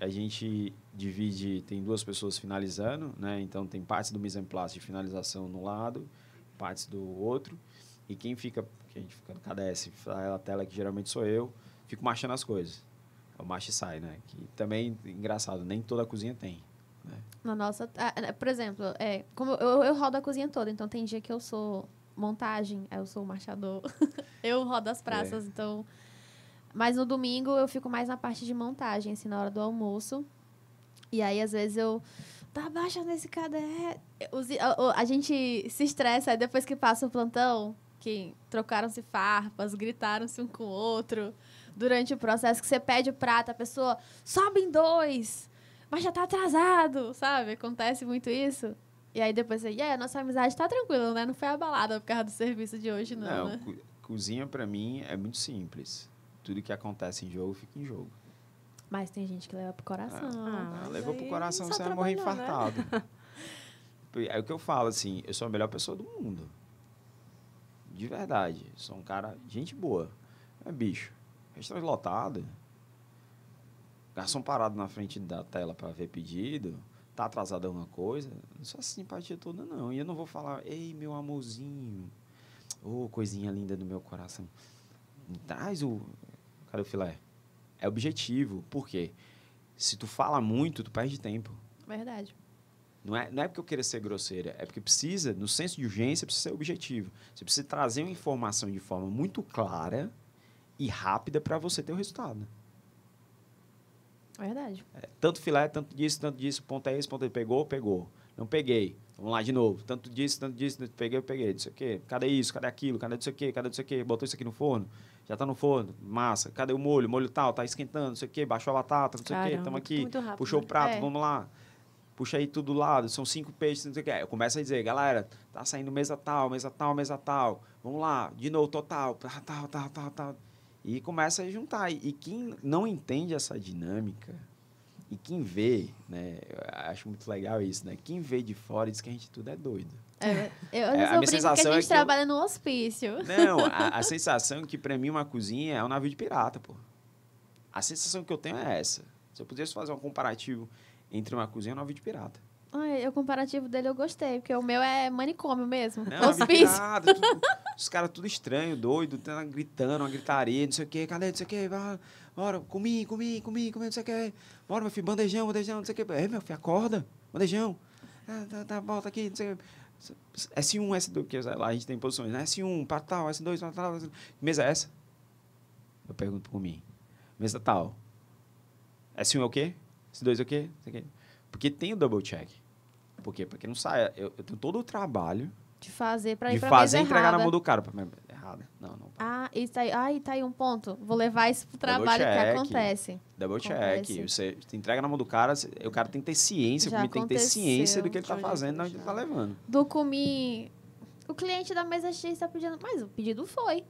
divide, tem 2 pessoas finalizando, né? Então tem partes do mise en place de finalização no lado, partes do outro. E que a gente fica no KDS, a tela que geralmente sou eu, fico machando as coisas. O macho e sai, né? Que também, engraçado, nem toda a cozinha tem. Né? Na nossa... por exemplo, como eu rodo a cozinha toda, então tem dia que eu sou montagem, aí eu sou o marchador. Eu rodo as praças, então... Mas no domingo eu fico mais na parte de montagem, assim, na hora do almoço. E aí, às vezes, eu... Tá baixando esse KDE. A gente se estressa, aí depois que passa o plantão, que trocaram-se farpas, gritaram-se um com o outro. Durante o processo que você pede o prato, a pessoa sobe em 2, mas já tá atrasado, sabe? Acontece muito isso. E aí depois você, a nossa amizade tá tranquila, né? Não foi abalada por causa do serviço de hoje, não, né? Cozinha pra mim é muito simples. Tudo que acontece em jogo, fica em jogo. Mas tem gente que leva pro coração. Levou pro coração, só você vai morrer trabalhou, infartado. É o que eu falo, assim, eu sou a melhor pessoa do mundo. De verdade. Sou um cara, gente boa. É bicho. Restaurante lotado. Garçom parado na frente da tela pra ver pedido. Tá atrasado alguma coisa. Não sou essa simpatia toda, não. E eu não vou falar, ei, meu amorzinho. Ô, coisinha linda do meu coração. Traz o... Cadê o filé? É objetivo. Por quê? Se tu fala muito, tu perde tempo. Verdade. Não é porque eu queira ser grosseira, é porque precisa, no senso de urgência, precisa ser objetivo. Você precisa trazer uma informação de forma muito clara e rápida para você ter o resultado. Verdade. Tanto filé, tanto disso, ponto é esse, ponto é esse. Pegou, pegou. Não peguei. Vamos lá de novo. Tanto disso, peguei, eu peguei. Não sei o quê. Cadê isso? Cadê aquilo? Cadê não sei o quê? Cadê não sei o quê? Botou isso aqui no forno? Já tá no forno. Massa. Cadê o molho? Molho tal, tá esquentando, não sei o quê. Baixou a batata, não sei o quê. Tamo aqui. Muito rápido, Puxou o prato, É. vamos lá. Puxa aí tudo do lado, são 5 peixes, não sei o que. Eu começo a dizer, galera, tá saindo mesa tal, mesa tal, mesa tal. Vamos lá, de novo, total, tal. E começa a juntar. E quem não entende essa dinâmica, e quem vê, né, eu acho muito legal isso, né? Quem vê de fora diz que a gente tudo é doido. Às vezes eu brinco que a gente trabalha no hospício. Não, a sensação é que pra mim uma cozinha é um navio de pirata, pô. A sensação que eu tenho é essa. Se eu pudesse fazer um comparativo entre uma cozinha e um navio de pirata. O comparativo dele eu gostei, porque o meu é manicômio mesmo. Não, Hospício. pirata, os caras tudo estranho, doido, gritando, uma gritaria, não sei o quê, cadê, não sei o quê, bora, comi, não sei o quê, bora, meu filho, bandejão, não sei o quê. Meu filho, acorda, bandejão, volta aqui, não sei o quê. S1, S2, porque lá a gente tem posições, né? S1, para tal, S2, para tal, mesa é essa? Eu pergunto por mim. Mesa tal. S1 é o quê? S2 é o quê? Porque tem o double check. Por quê? Porque não sai. Eu tenho todo o trabalho De fazer pra ir de pra fazer e mesa entregar errada. na mão do cara. Errada. Não. Isso aí. Tá aí um ponto. Vou levar isso pro trabalho que acontece. Double check. Acontece. Você entrega na mão do cara, o cara tem que ter ciência, Já o comigo tem que ter ciência do que ele aconteceu. tá fazendo, onde ele tá levando. Do comi... O cliente da mesa X tá pedindo... Mas o pedido foi.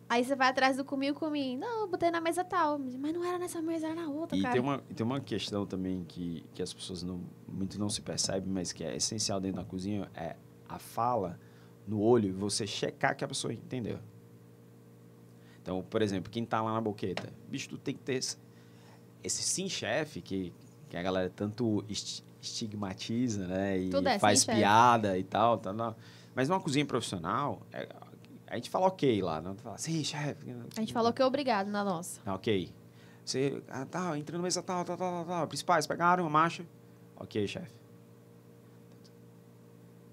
Aí você vai atrás do comi. Não, eu botei na mesa tal. Mas não era nessa mesa, era na outra, E cara. tem uma questão também que as pessoas muito não se percebem, mas que é essencial dentro da cozinha, é a fala no olho e você checar que a pessoa entendeu. Então, por exemplo, quem tá lá na boqueta, bicho, tu tem que ter esse sim chefe que a galera tanto estigmatiza, né? E Tudo é faz sim, chefe. piada e tal. Mas numa cozinha profissional, a gente fala ok lá, não fala sim, chefe. A gente falou que é obrigado na nossa. Ok. Você, entrando na mesa tal. Principais, pegaram a marcha. Ok, chefe.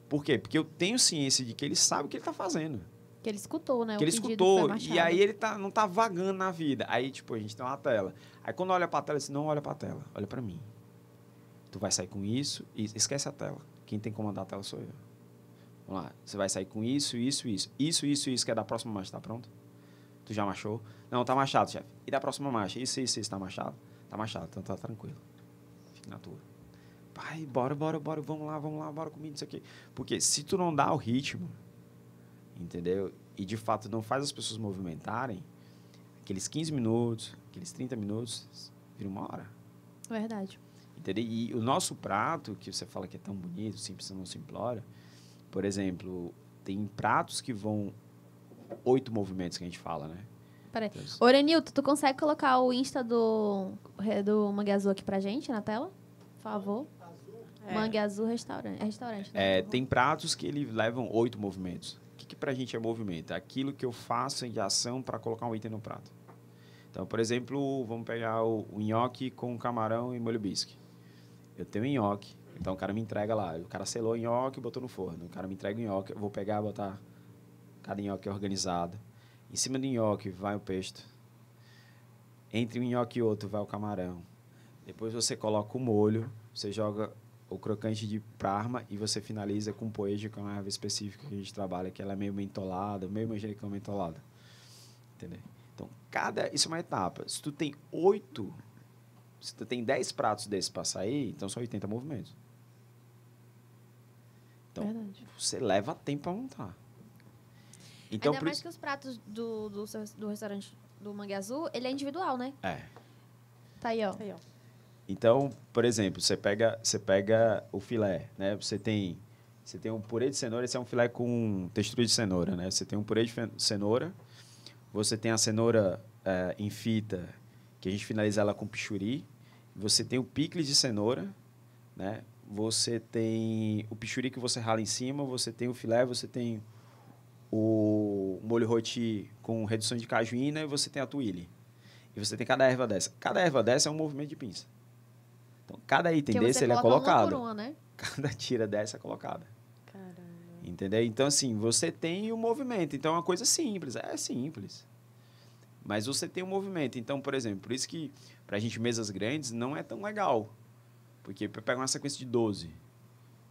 Por quê? Porque eu tenho ciência de que ele sabe o que ele tá fazendo. Que ele escutou, né? Que o ele pedido escutou. foi E aí ele não tá vagando na vida. Aí, tipo, a gente tem uma tela. Aí quando olha pra tela, ele diz, não olha pra tela, olha pra mim. Tu vai sair com isso e esquece a tela. Quem tem que comandar a tela sou eu. Vamos lá. Você vai sair com isso. Isso que é da próxima marcha. Tá pronto? Tu já marchou? Não, tá machado, chefe. E da próxima marcha? Isso, tá machado? Tá machado, então tá tranquilo. Fique na tua. Pai, bora, vamos lá, bora comigo, isso aqui. Porque se tu não dá o ritmo, entendeu? E de fato não faz as pessoas movimentarem, aqueles 15 minutos, aqueles 30 minutos, vira uma hora. Verdade. Entendeu? E o nosso prato, que você fala que é tão bonito, simples, não simplório, por exemplo, tem pratos que vão 8 movimentos que a gente fala, né? Peraí. Então, Orenilton, tu consegue colocar o Insta do Mangue Azul aqui pra gente na tela? Por favor. Mangue Azul Restaurante. É restaurante, né? tem pratos que eles levam 8 movimentos. O que pra gente é movimento? É aquilo que eu faço de ação para colocar um item no prato. Então, por exemplo, vamos pegar o nhoque com camarão e molho bisque. Eu tenho nhoque, então o cara me entrega lá. O cara selou o nhoque e botou no forno. O cara me entrega o nhoque, eu vou pegar e botar cada nhoque organizado. Em cima do nhoque vai o pesto. Entre um nhoque e outro vai o camarão. Depois você coloca o molho, você joga o crocante de parma e você finaliza com poejo, que é uma erva específica que a gente trabalha, que ela é meio mentolada, meio manjericão mentolada. Entendeu? Então, isso é uma etapa. Se tu tem 10 pratos desses para sair, então são 80 movimentos. Então, Verdade. você leva tempo para montar. Então, Ainda mais que os pratos do restaurante do Mangue Azul, ele é individual, né? Tá aí, ó. Aí, ó. Então, por exemplo, você pega o filé, né? Você tem um purê de cenoura, esse é um filé com textura de cenoura, né? Você tem um purê de cenoura, você tem a cenoura em fita, que a gente finaliza ela com pichuri, você tem o picles de cenoura, né? Você tem o pichuri que você rala em cima, você tem o filé, você tem o molho roti com redução de cajuína e você tem a tuile. E você tem cada erva dessa. Cada erva dessa é um movimento de pinça. Então, cada item Porque desse você ele é coloca colocado. uma por uma, né? Cada tira dessa é colocada. Caramba. Entendeu? Então, assim, você tem o movimento. Então, é uma coisa simples. É simples. Mas você tem o movimento. Então, por exemplo, por isso que pra gente mesas grandes não é tão legal. Porque pega uma sequência de 12.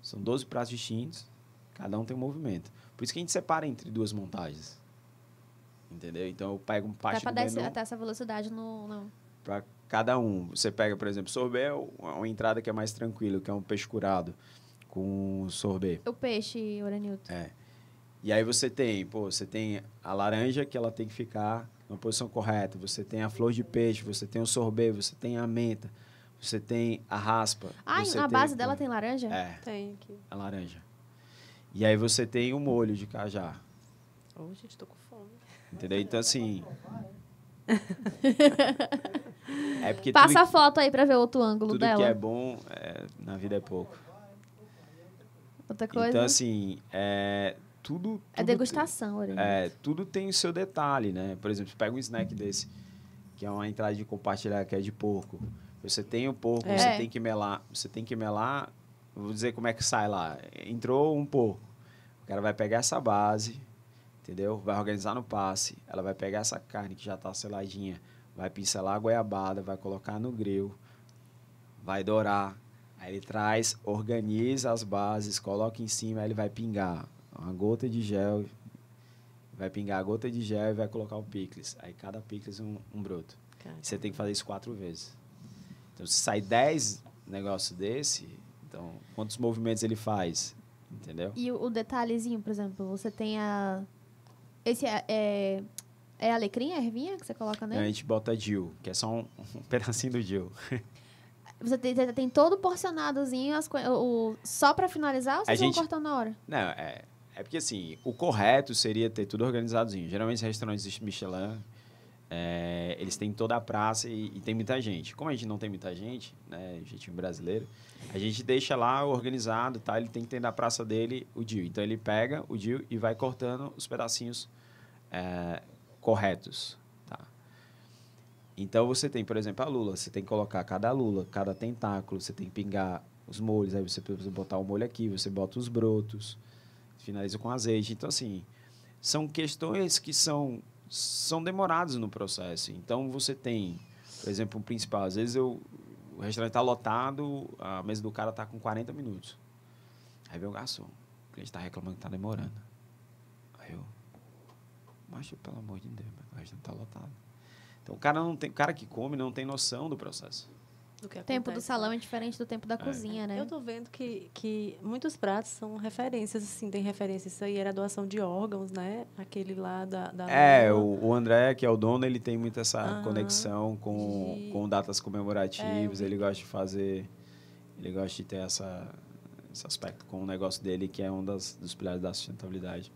São 12 pratos distintos. Cada um tem um movimento. Por isso que a gente separa entre duas montagens. Entendeu? Então, eu pego parte Dá do pra menu dar até essa velocidade no... para cada um. Você pega, por exemplo, sorbet, uma entrada que é mais tranquila, que é um peixe curado com sorbet. O peixe, Orenilton. E aí você tem a laranja, que ela tem que ficar na posição correta. Você tem a flor de peixe, você tem o sorbet, você tem a menta, você tem a raspa. Ah, você a tem, base dela tem laranja? Tem aqui. a laranja. E aí você tem o molho de cajá. Ô, gente, tô com fome. Entendeu? Então, assim... é porque Passa a foto aí pra ver outro ângulo tudo dela. que é bom na vida é pouco. Outra coisa. Então, assim, tudo é degustação, Orenilton. tudo tem o seu detalhe, né? Por exemplo, você pega um snack desse, que é uma entrada de compartilhar, que é de porco. Você tem o porco, você tem que melar. Você tem que melar, vou dizer como é que sai lá. Entrou um porco. O cara vai pegar essa base, entendeu? Vai organizar no passe. Ela vai pegar essa carne que já está seladinha, vai pincelar a goiabada, vai colocar no grill, vai dourar. Aí ele traz, organiza as bases, coloca em cima, aí ele vai pingar uma gota de gel, vai pingar a gota de gel e vai colocar o picles. Aí cada picles um broto. Você tem que fazer isso 4 vezes. Então, se sai 10 negócios desse, então, quantos movimentos ele faz? Entendeu? E o detalhezinho, por exemplo, você tem a... Esse é alecrim, a ervinha que você coloca Então, nele? a gente bota dill, que é só um pedacinho do dill. Você tem todo porcionadozinho, só pra finalizar ou vocês vão cortando na hora? Não, é porque assim, o correto seria ter tudo organizadozinho. Geralmente, os restaurantes Michelin, eles têm toda a praça e tem muita gente. Como a gente não tem muita gente, né, jeitinho brasileiro, a gente deixa lá organizado, tá? Ele tem que ter na praça dele o dill. Então, ele pega o dill e vai cortando os pedacinhos corretos, tá? Então, você tem, por exemplo, a lula. Você tem que colocar cada lula, cada tentáculo, você tem que pingar os molhos. Aí você precisa botar o molho aqui, você bota os brotos, finaliza com azeite. Então, assim, são questões que são demoradas no processo. Então, você tem, por exemplo, um principal. Às vezes, o restaurante está lotado, a mesa do cara está com 40 minutos. Aí vem o garçom. O cliente está reclamando que está demorando. Aí eu... Mas, pelo amor de Deus, o restaurante está lotado. Então, o cara que come não tem noção do processo. Do que O tempo do acontece, salão né? é diferente do tempo da cozinha, né? Eu tô vendo que muitos pratos são referências, assim, tem referência. Isso aí era doação de órgãos, né? Aquele lá da o André, que é o dono, ele tem muito essa conexão com datas comemorativas. Ele gosta de fazer... Ele gosta de ter esse aspecto com o negócio dele, que é um dos pilares da sustentabilidade.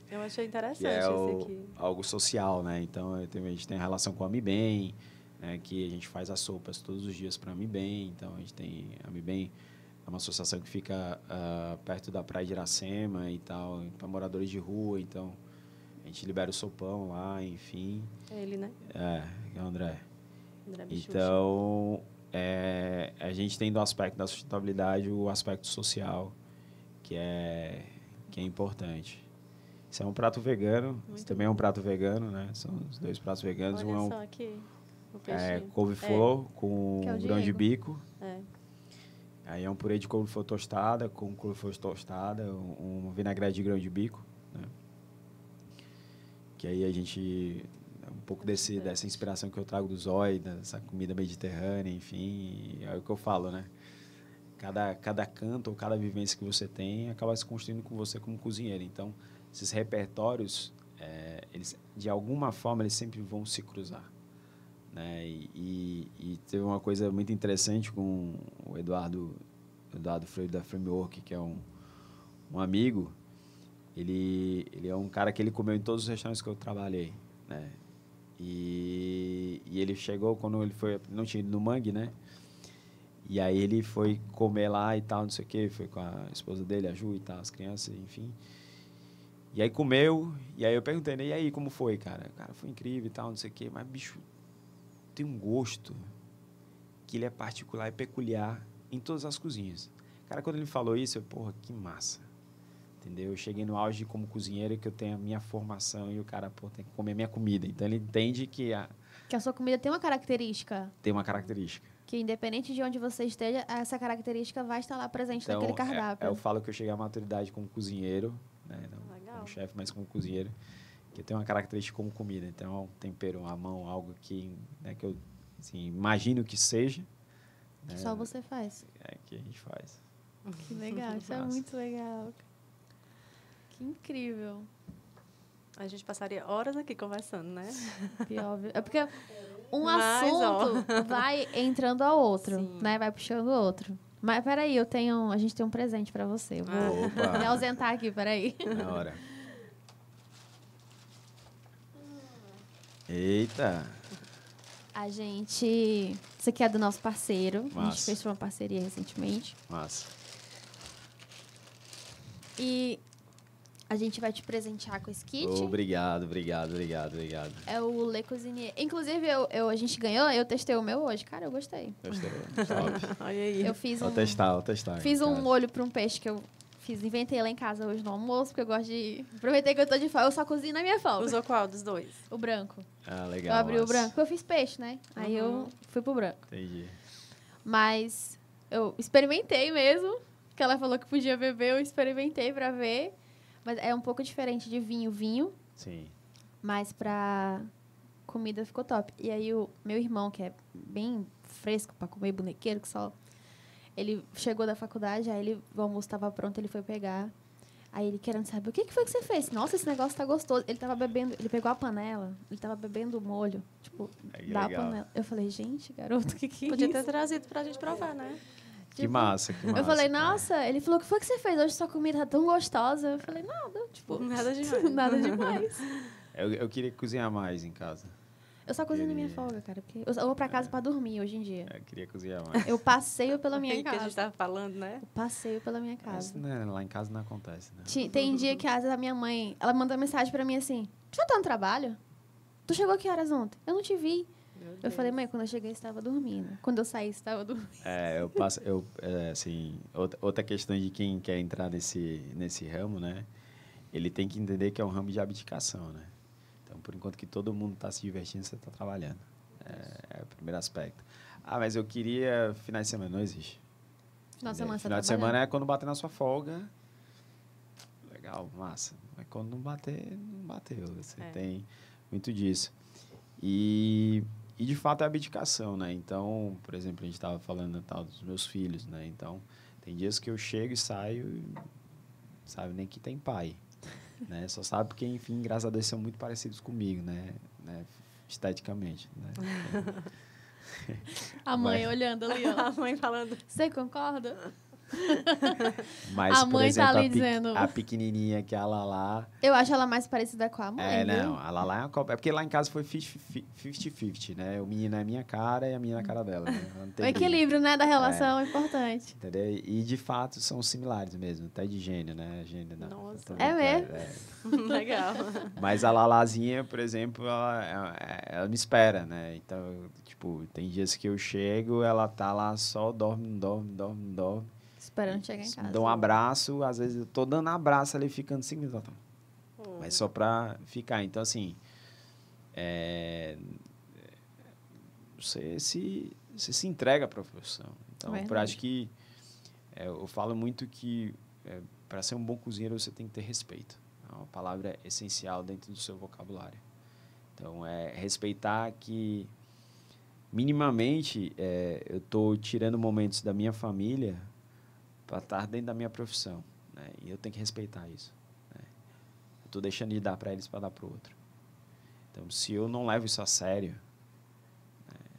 Eu achei interessante que é esse aqui. algo social, né? Então, a gente tem relação com a Mi Bem, né? Que a gente faz as sopas todos os dias para a Mi Bem. Então, a gente tem a Mi Bem, é uma associação que fica perto da praia de Iracema e tal, para moradores de rua. Então, a gente libera o sopão lá, enfim. É ele, né? É o André. André Bichucha. Então, a gente tem do aspecto da sustentabilidade o aspecto social, que é importante. Isso é um prato vegano. Isso também é um prato vegano, né? São os 2 pratos veganos. Olha só aqui, o peixinho. Couve-flor com Que é o grão de Diego. bico. É. Aí é um purê de couve-flor tostada com couve-flor tostada, um vinagrete de grão de bico, né? Que aí a gente... Um pouco dessa inspiração que eu trago do Zói, dessa comida mediterrânea, enfim. É o que eu falo, né? cada canto ou cada vivência que você tem acaba se construindo com você como cozinheiro. Então, esses repertórios, eles, de alguma forma, eles sempre vão se cruzar. Né? E teve uma coisa muito interessante com o Eduardo Freire da Framework, que é um amigo. Ele é um cara que ele comeu em todos os restaurantes que eu trabalhei, né? E ele chegou quando ele foi, não tinha ido no Mangue, né? E aí ele foi comer lá e tal, não sei o quê, foi com a esposa dele, a Ju e tal, as crianças, enfim. E aí comeu, e aí eu perguntei, né? E aí, como foi, cara? Cara, foi incrível e tal, não sei o quê, mas, bicho, tem um gosto que ele é particular e peculiar em todas as cozinhas. Cara, quando ele falou isso, eu, porra, que massa. Entendeu? Eu cheguei no auge como cozinheiro, que eu tenho a minha formação e o cara, pô, tem que comer minha comida. Então, ele entende que Que a sua comida tem uma característica. tem uma característica. Que independente de onde você esteja, essa característica vai estar lá presente Então, naquele cardápio. eu falo que eu cheguei à maturidade como cozinheiro, né? Não Legal. como chefe, mas como cozinheiro, que tem uma característica como comida. Então, é um tempero, uma mão, algo que, né, que eu assim, imagino que seja. Que Né? só você faz. É que a gente faz. Que legal, isso é Massa. muito legal. Que incrível. A gente passaria horas aqui conversando, né? Que óbvio. É porque um Mas, assunto vai entrando ao outro, Sim. né? Vai puxando o outro. Mas peraí, a gente tem um presente pra você. Eu vou Opa. me ausentar aqui, peraí. Na hora. Eita! Isso aqui é do nosso parceiro. A gente Massa. fechou uma parceria recentemente. Massa. E a gente vai te presentear com esse kit. Obrigado. É o Le Cuisinier. Inclusive, a gente ganhou, eu testei o meu hoje. Cara, eu gostei. Gostou? Top. Olha aí. Eu fiz Vou testar. Fiz em um casa. molho para um peixe que eu inventei lá em casa hoje no almoço, porque eu gosto de... Aproveitei que eu tô de folga, eu só cozinho na minha folga. Usou qual dos dois? O branco. Ah, Eu legal. abri o massa. branco, porque eu fiz peixe, né? Aí eu fui pro branco. Entendi. Mas eu experimentei mesmo, que ela falou que podia beber, eu experimentei pra ver. Mas é um pouco diferente de vinho, Sim. mas pra comida ficou top. E aí o meu irmão, que é bem fresco pra comer bonequeiro, que só... Ele chegou da faculdade, aí o almoço estava pronto, ele foi pegar. Aí ele querendo saber, o que foi que você fez? Nossa, esse negócio tá gostoso. Ele tava bebendo, ele pegou a panela, ele tava bebendo o molho, tipo, Que da legal. panela. Eu falei, gente, garoto, que é Podia isso? ter trazido pra gente provar, né? Que massa. Eu falei, cara. nossa, ele falou, o que foi que você fez? Hoje sua comida tá tão gostosa. Eu falei, nada, tipo, Nada demais. nada demais. Eu queria cozinhar mais em casa. Eu só cozinho na minha folga, cara, porque eu vou pra casa pra dormir hoje em dia. Eu queria cozinhar mais. Eu passeio pela minha Aí que a gente casa. tava falando, né? Eu passeio pela minha casa. Mas, né, lá em casa não acontece, né? Tem dia que às vezes a minha mãe, ela manda mensagem pra mim assim, tu já tá no trabalho? Tu chegou que horas ontem? Eu não te vi. Meu Eu Deus. falei, mãe, quando eu cheguei, você estava dormindo. Quando eu saí, você estava dormindo. Assim, outra questão de quem quer entrar nesse ramo, né? Ele tem que entender que é um ramo de abdicação, né? Então, por enquanto que todo mundo está se divertindo, você está trabalhando. É o primeiro aspecto. Ah, mas eu queria finais de semana, não existe. Final de semana, você Final de trabalhando? semana é quando bater na sua folga. Legal, massa. Mas quando não bater, não bateu. Você tem muito disso. E de fato é abdicação, né? Então, por exemplo, a gente estava falando tal dos meus filhos, né? Então, tem dias que eu chego e saio e sabe nem que tem pai, né? Só sabe porque, enfim, graças a Deus são muito parecidos comigo, né? Esteticamente, né? A mãe Mas- olhando ali, ó. A mãe falando. Você concorda? Mas, A por mãe tá exemplo, ali dizendo- a pequenininha que é a Lalá. Eu acho ela mais parecida com a mãe, viu? Não, a Lalá é uma cópia. É porque lá em casa foi 50-50, né? O menino é a minha cara e a menina é a cara dela, né? Não O tem briga. equilíbrio, né, da relação é importante. Entendeu? E de fato são similares mesmo, até de gênio, né? Gênio, não. Nossa. Tô É brincando, mesmo? Legal. Mas a Lalazinha, por exemplo, ela me espera, né? Então, tipo, tem dias que eu chego, ela tá lá só dorme. Esperando chegar em casa. Dou um abraço, às vezes eu tô dando abraço ali, ficando 5 minutos. Ela tá. Mas só pra ficar. Então, assim, você se entrega pra profissão. Então, eu Verdade. acho que eu falo muito que para ser um bom cozinheiro você tem que ter respeito. É uma palavra essencial dentro do seu vocabulário. Então, respeitar que minimamente eu estou tirando momentos da minha família para estar dentro da minha profissão, né? E eu tenho que respeitar isso, né? Eu estou deixando de dar para eles para dar para o outro. Então, se eu não levo isso a sério,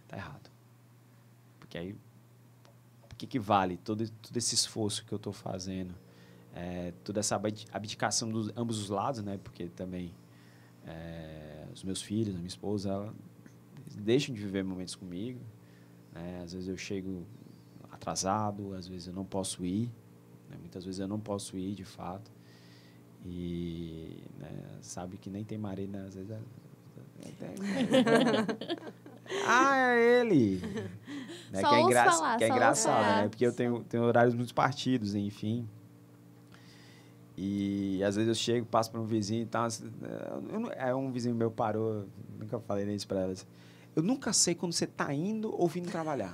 tá errado. Porque aí, o que vale todo esse esforço que eu estou fazendo, toda essa abdicação dos ambos os lados, né? Porque também os meus filhos, a minha esposa, eles deixam de viver momentos comigo, né? Às vezes eu chego atrasado, às vezes eu não posso ir, né? Muitas vezes eu não posso ir, de fato. E, né, sabe que nem tem marido, né? Às vezes é ele! Né? Só Que é, ouço falar, que é só engraçado, ouço falar. né? Porque eu tenho horários muito partidos, enfim. E às vezes eu chego, passo para um vizinho e tal. Um vizinho meu parou, nunca falei nem isso para ela. Eu nunca sei quando você está indo ou vindo trabalhar.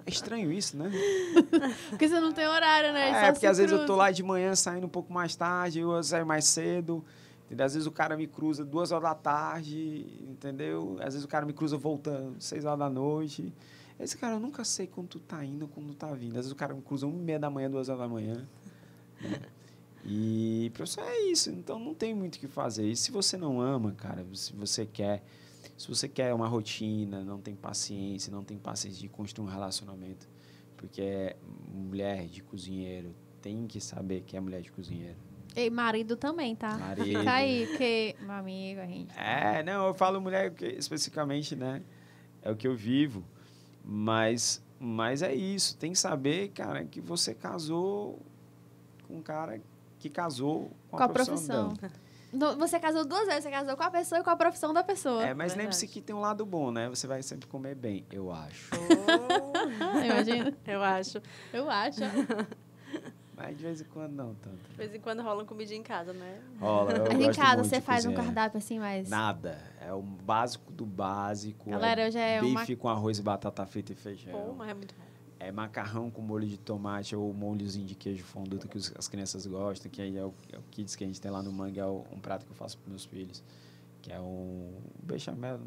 É estranho isso, né? Porque você não tem horário, né? Porque às vezes eu tô lá de manhã saindo um pouco mais tarde, eu saio mais cedo. Entendeu? Às vezes o cara me cruza 2 horas da tarde, entendeu? Às vezes o cara me cruza voltando 6 horas da noite. Esse cara, eu nunca sei quando tu tá indo ou quando tu tá vindo. Às vezes o cara me cruza 1h30 da manhã, 2 horas da manhã. Né? E, professor, é isso. Então, não tem muito o que fazer. E se você não ama, cara, se você quer uma rotina, não tem paciência de construir um relacionamento, porque mulher de cozinheiro tem que saber que é mulher de cozinheiro. E marido também, tá? Marido. Fica aí, porque, meu amigo, a gente... Não, eu falo mulher porque, especificamente, né? É o que eu vivo. Mas é isso. Tem que saber, cara, que você casou com um cara que casou com a profissão. Você casou 2 vezes. Você casou com a pessoa e com a profissão da pessoa. Mas lembre-se que tem um lado bom, né? Você vai sempre comer bem, eu acho. Imagina. Eu acho. Mas de vez em quando não tanto. De vez em quando rola comida em casa, né? Rola. Mas em casa você faz um cardápio assim, mais... Nada. É o básico do básico. Galera, já é bife com arroz e batata frita e feijão. Pô, mas é muito bom. É macarrão com molho de tomate ou molhozinho de queijo fondue que as crianças gostam, que aí é o kids que a gente tem lá no Mangue, é um prato que eu faço para meus filhos, que é um bechamel,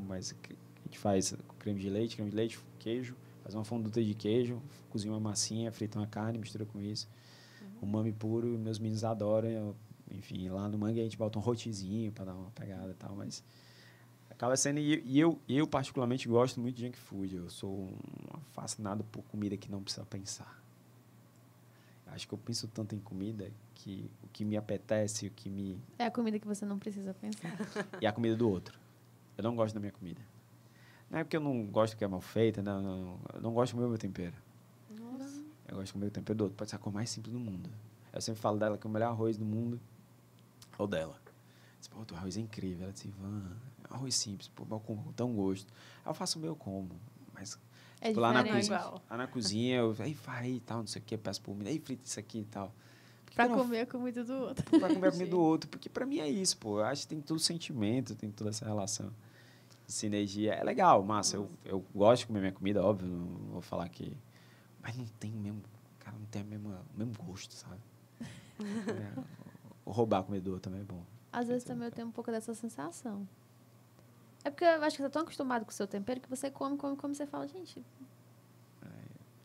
mas que a gente faz com creme de leite, queijo, faz uma fonduta de queijo, cozinha uma massinha, frita uma carne, mistura com isso. Umami puro, meus meninos adoram. Enfim, lá no Mangue a gente bota um rotizinho para dar uma pegada e tal, mas acaba sendo... E eu particularmente gosto muito de junk food. Eu sou fascinado por comida que não precisa pensar. Acho que eu penso tanto em comida que o que me apetece, o que me... É a comida que você não precisa pensar. E a comida do outro. Eu não gosto da minha comida. Não é porque eu não gosto que é mal feita, não. Eu não gosto do meu tempero. Nossa. Eu gosto de comer o tempero do outro. Pode ser a cor mais simples do mundo. Eu sempre falo dela que o melhor arroz do mundo é o dela. Pô, o arroz é incrível. Ela disse, Ivan, é um arroz simples, pô, com tão gosto. Aí eu faço o meu como, mas É lá diferente. na cozinha, eu aí vai e tal, não sei o que, peço por mim, aí frita isso aqui e tal. Pra comer a comida do outro. Pra comer a comida do outro, porque pra mim é isso, pô. Eu acho que tem todo sentimento, tem toda essa relação de sinergia. É legal, massa. Eu gosto de comer minha comida, óbvio, não vou falar que... Mas não tem mesmo, cara, não tem o mesmo gosto, sabe? Roubar a comida do outro também é bom. Às vezes também eu tenho um pouco dessa sensação. É porque eu acho que você tá tão acostumado com o seu tempero que você come, você fala, gente,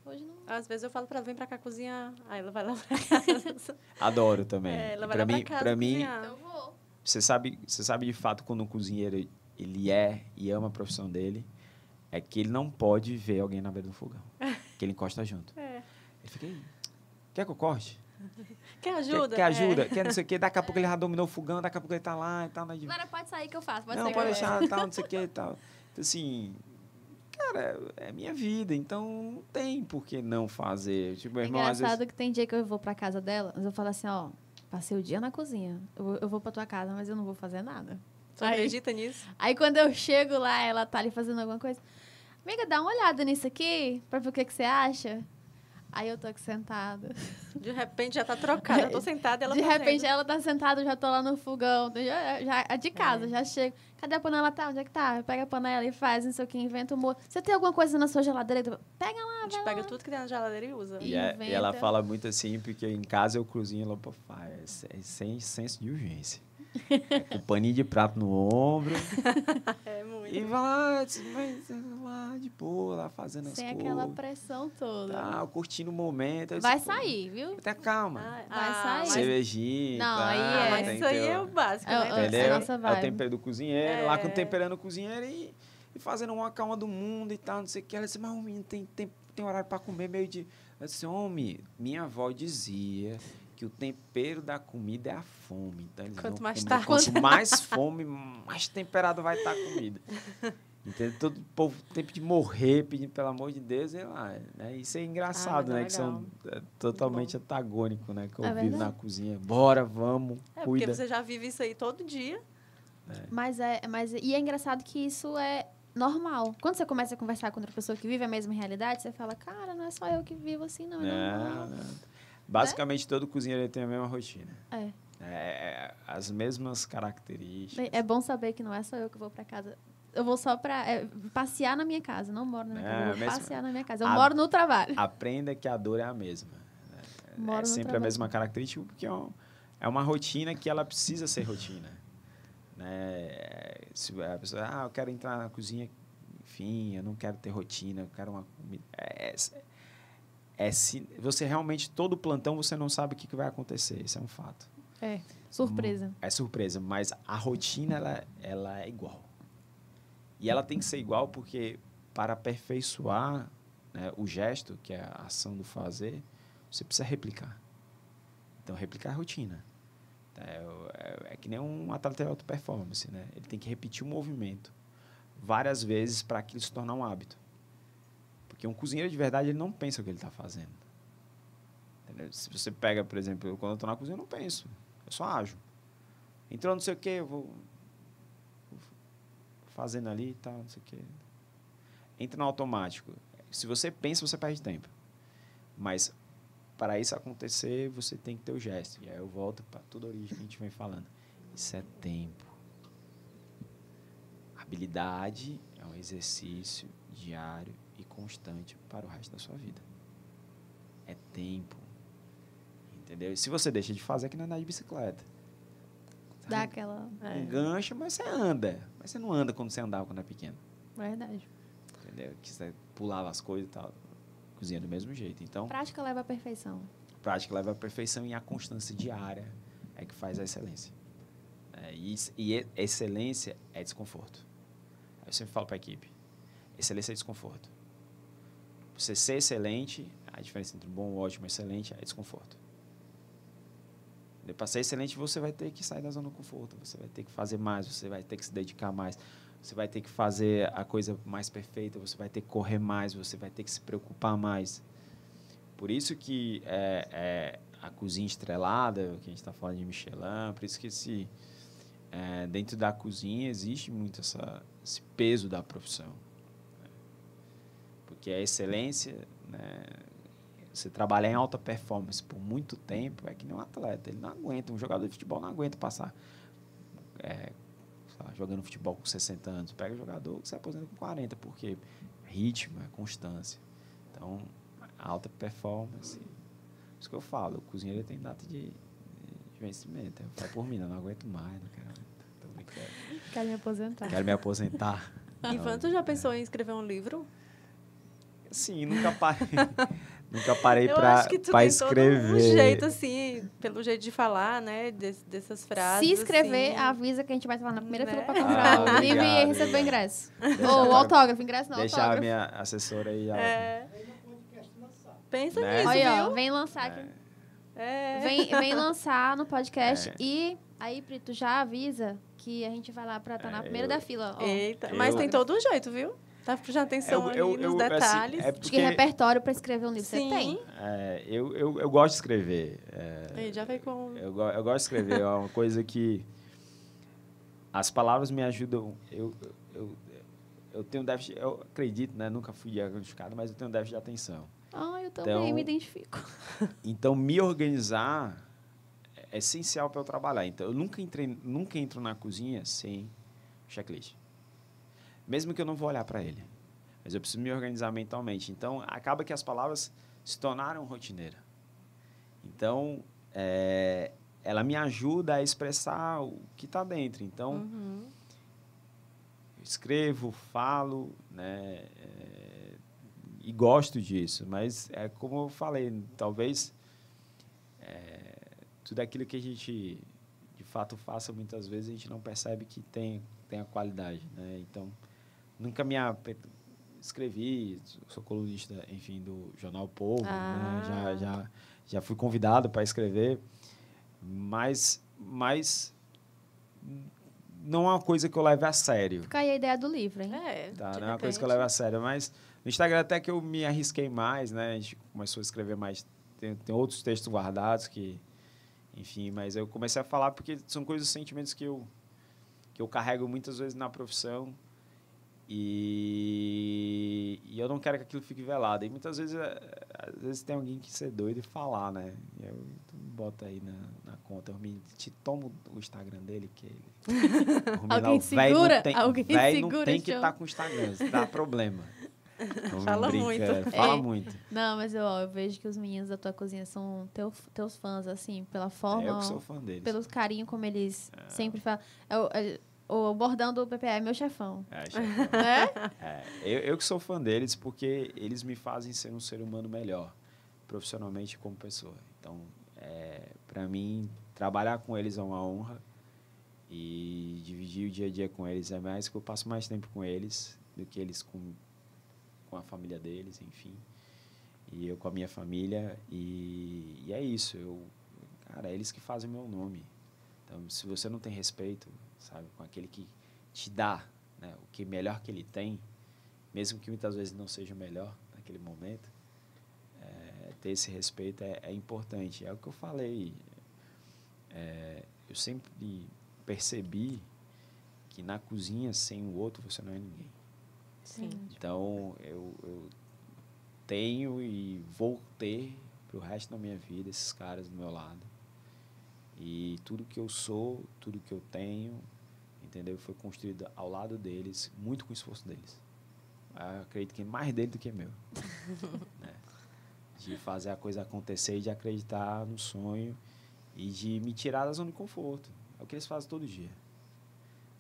hoje não... Às vezes eu falo pra ela, vem pra cá cozinhar. Aí ela vai lá pra casa. Adoro também. Ela vai lá pra casa cozinhar. Eu vou. Você sabe de fato quando um cozinheiro ele e ama a profissão dele, é que ele não pode ver alguém na beira do fogão. Que ele encosta junto. Ele fica aí, quer que eu corte? Quer ajuda? Quer ajuda? Quer não sei o quê? Daqui a pouco ele já dominou o fogão, daqui a pouco ele tá lá e tal. Agora pode sair que eu faço. Não, pode deixar e tal, não sei o quê e tal. Então, assim, cara, é minha vida, então não tem por que não fazer. Tipo, meu irmão, engraçado às vezes... que tem dia que eu vou pra casa dela, mas eu falo assim, ó, passei o dia na cozinha. Eu vou pra tua casa, mas eu não vou fazer nada. Você acredita nisso? Aí quando eu chego lá, ela tá ali fazendo alguma coisa. Amiga, dá uma olhada nisso aqui, pra ver o que você acha. Aí eu tô aqui sentada. De repente já tá trocada. Eu tô sentada e ela De tá repente vendo. ela tá sentada, eu já tô lá no fogão. Já de casa, já chego. Cadê a panela? Tá, onde é que tá? Pega a panela e faz, não sei o que, inventa o molho. Você tem alguma coisa na sua geladeira? Pega lá, A gente vai pega lá. tudo que tem na geladeira e usa. E ela fala muito assim, porque em casa eu cozinho low profile, sem senso de urgência. Com paninho de prato no ombro. É muito. E vai lá, mas lá de boa, lá fazendo Sem as aquela coisas. pressão toda. Tá, curtindo o momento. Eu Vai disse, pô, sair, viu? Até calma. Vai sair. Cervejinha. Não, tá, aí Mas é. tem isso aí teu- é o básico, né? É Entendeu? nossa É o vibe. tempero do cozinheiro, lá com o É. temperando o cozinheiro e fazendo uma calma do mundo e tal, não sei o que. Ela disse, mas o menino tem horário pra comer meio de... Eu disse, homem, minha avó dizia que o tempero da comida é a fome. Então, eles Quanto vão mais comer. tarde. Quanto mais fome, mais temperado vai estar a comida. Entendeu? Todo o povo tempo de morrer pedindo pelo amor de Deus, e lá, né? Isso é engraçado, mas é né? Que são totalmente antagônicos, né? Que eu É vivo na verdade. cozinha. Bora, vamos, É, porque cuida. você já vive isso aí todo dia. E é engraçado que isso é normal. Quando você começa a conversar com outra pessoa que vive a mesma realidade, você fala, cara, não é só eu que vivo assim, não, é normal. Não. Basicamente, todo cozinheiro ele tem a mesma rotina. É. As mesmas características. É bom saber que não é só eu que vou pra casa. Eu vou só pra passear na minha casa. Não moro na minha casa, eu vou mesmo- passear na minha casa. Eu a- moro no trabalho. Aprenda que a dor é a mesma. Moro É no sempre a trabalho. mesma característica, porque é uma rotina que ela precisa ser rotina. Né? Se a pessoa, eu quero entrar na cozinha, enfim, eu não quero ter rotina, eu quero uma comida. Se você realmente, todo plantão, você não sabe o que vai acontecer, isso é um fato. É, surpresa. É surpresa, mas a rotina, ela é igual. E ela tem que ser igual porque, para aperfeiçoar, né, o gesto, que é a ação do fazer, você precisa replicar. Então, replicar a rotina. É que nem um atleta de alta performance, né? Ele tem que repetir o movimento várias vezes para aquilo se tornar um hábito. Porque um cozinheiro de verdade, ele não pensa o que ele está fazendo. Entendeu? Se você pega, por exemplo, quando eu estou na cozinha, eu não penso. Eu só ajo. Entrou não sei o quê, eu vou fazendo ali e tal, não sei o quê. Entra no automático. Se você pensa, você perde tempo. Mas, para isso acontecer, você tem que ter o gesto. E aí eu volto para toda a origem que a gente vem falando. Isso é tempo. Habilidade é um exercício diário e constante para o resto da sua vida. É tempo. Entendeu? E se você deixa de fazer, é que não é andar de bicicleta. Dá aquela... Engancha, mas você anda. Mas você não anda quando você andava quando é pequeno. Verdade. Entendeu? Que você pulava as coisas e tal. Cozinha do mesmo jeito. Então, Prática leva à perfeição. prática leva à perfeição e a constância diária é que faz a excelência. E excelência é desconforto. Eu sempre falo para a equipe, excelência é desconforto. Você ser excelente, a diferença entre bom, ótimo e excelente é desconforto. Para ser excelente, você vai ter que sair da zona de conforto, você vai ter que fazer mais, você vai ter que se dedicar mais, você vai ter que fazer a coisa mais perfeita, você vai ter que correr mais, você vai ter que se preocupar mais. Por isso que a cozinha estrelada, que a gente está falando de Michelin, por isso que dentro da cozinha existe muito esse peso da profissão. Né? Porque a excelência, né, você trabalhar em alta performance por muito tempo é que nem um atleta. Ele não aguenta, um jogador de futebol não aguenta passar jogando futebol com 60 anos. Pega o jogador que se aposenta com 40, porque ritmo, é constância. Então, a alta performance, isso que eu falo, o cozinheiro tem data de vencimento. Eu falo por mim, não aguento mais, não quero. Tô brincando. Quero me aposentar. Quero me aposentar. Ivan, tu já pensou em escrever um livro? Sim, nunca parei Eu acho que tu tem escrever. todo um jeito, assim, pelo jeito de falar, né? Dessas frases. Se inscrever, assim. avisa que a gente vai estar lá na primeira Né? fila para comprar o livro e obrigado, receber o obrigado. ingresso. Deixa Ou o a- autógrafo, ingresso não, Deixar a autógrafo. minha assessora aí. Pensa Né? nisso, Olha, viu? ó, vem lançar aqui. É. Vem lançar no podcast É. e aí, Prito, já avisa que a gente vai lá pra estar na primeira da fila. Ó. Eita, mas Eu- tem todo um jeito, viu? Tá prestando atenção aí nos assim, detalhes. é De que porque repertório pra escrever um livro Sim. você tem? eu gosto de escrever. Aí já veio com... Eu gosto de escrever. É uma coisa que as palavras me ajudam. Eu tenho déficit, eu acredito, né? Nunca fui diagnosticado, mas eu tenho déficit de atenção. Ah, eu também Então- me identifico. Então, me organizar é essencial para eu trabalhar. Então, eu nunca entro na cozinha sem checklist. Mesmo que eu não vou olhar para ele. Mas eu preciso me organizar mentalmente. Então, acaba que as palavras se tornaram rotineira. Então, ela me ajuda a expressar o que está dentro. Então, escrevo, falo, né? E gosto disso, mas é como eu falei, talvez tudo aquilo que a gente de fato faça muitas vezes a gente não percebe que tem a qualidade, né? Então nunca escrevi, sou colunista, enfim, do Jornal O Povo, né? Já fui convidado para escrever, mas não é uma coisa que eu leve a sério. Fica aí a ideia do livro, hein? Não é uma coisa que eu levo a sério, mas no Instagram até que eu me arrisquei mais, né? A gente começou a escrever mais, tem outros textos guardados que, enfim, mas eu comecei a falar porque são coisas, sentimentos que eu carrego muitas vezes na profissão e eu não quero que aquilo fique velado. E muitas vezes, às vezes tem alguém que ser doido e falar, né? E eu boto aí na conta, eu te tomo o Instagram dele, que ele... Alguém segura? Não tem que estar com o Instagram, dá problema. Fala muito. Fala muito. Não, mas eu vejo que os meninos da tua cozinha são teus fãs, assim, pela forma... Eu que sou fã deles. Pelo carinho como eles sempre falam. O bordão do PPA é meu chefão. Chefão. Eu que sou fã deles porque eles me fazem ser um ser humano melhor, profissionalmente como pessoa. Então, para mim, trabalhar com eles é uma honra e dividir o dia a dia com eles é mais, que eu passo mais tempo com eles do que eles com a família deles, enfim. E eu com a minha família. E é isso. Cara, é eles que fazem o meu nome. Então, se você não tem respeito, sabe, com aquele que te dá, né, o que melhor que ele tem, mesmo que muitas vezes não seja o melhor naquele momento, ter esse respeito é importante. É o que eu falei. Eu sempre percebi que na cozinha, sem o outro, você não é ninguém. Sim. Então, eu tenho e vou ter pro resto da minha vida esses caras do meu lado. E tudo que eu sou, tudo que eu tenho, entendeu? Foi construído ao lado deles, muito com o esforço deles. Eu acredito que mais dele do que meu. Né? De fazer a coisa acontecer e de acreditar no sonho e de me tirar da zona de conforto. É o que eles fazem todo dia.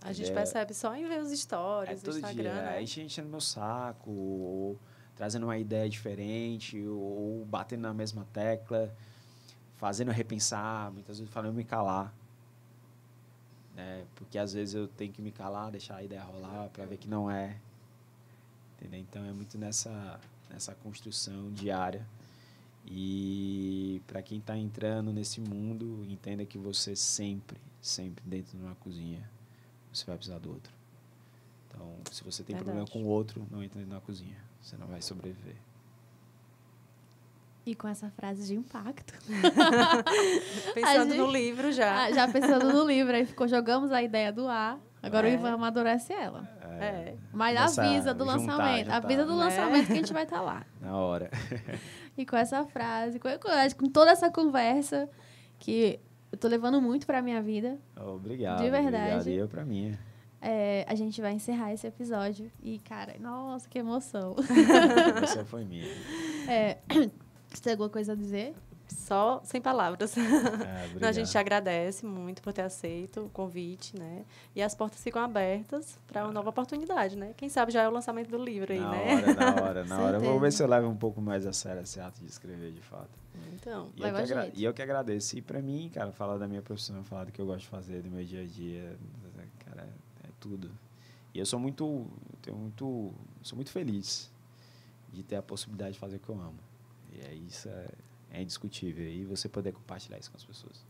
A gente percebe só em ver os stories do Instagram. Dia. Né? Aí enchendo meu saco, ou trazendo uma ideia diferente, ou batendo na mesma tecla, fazendo eu repensar, muitas vezes falando eu me calar. Né? Porque às vezes eu tenho que me calar, deixar a ideia rolar para ver que não é. Entendeu? Então é muito nessa construção diária. E para quem está entrando nesse mundo, entenda que você sempre dentro de uma cozinha, você vai precisar do outro. Então, se você tem problema com o outro, não entre na cozinha. Você não vai sobreviver. E com essa frase de impacto. Pensando no livro já. Já pensando no livro. Aí jogamos a ideia do ar. Agora o Ivan amadurece ela. Mas avisa do lançamento. Avisa do lançamento que a gente vai estar lá. Na hora. E com essa frase, com toda essa conversa, que eu tô levando muito pra minha vida. Obrigado. De verdade. Obrigado. E eu pra mim. A gente vai encerrar esse episódio. E, cara, nossa, que emoção. A emoção foi minha. Você tem alguma coisa a dizer? Só sem palavras. Então, a gente agradece muito por ter aceito o convite, né? E as portas ficam abertas para uma nova oportunidade, né? Quem sabe já é o lançamento do livro aí, né? Na hora. Vou ver se eu levo um pouco mais a sério esse ato de escrever, de fato. Então, e eu que agradeço. E para mim, cara, falar da minha profissão, falar do que eu gosto de fazer, do meu dia a dia, cara, é tudo. E eu sou muito feliz de ter a possibilidade de fazer o que eu amo. E isso é indiscutível. E você poder compartilhar isso com as pessoas.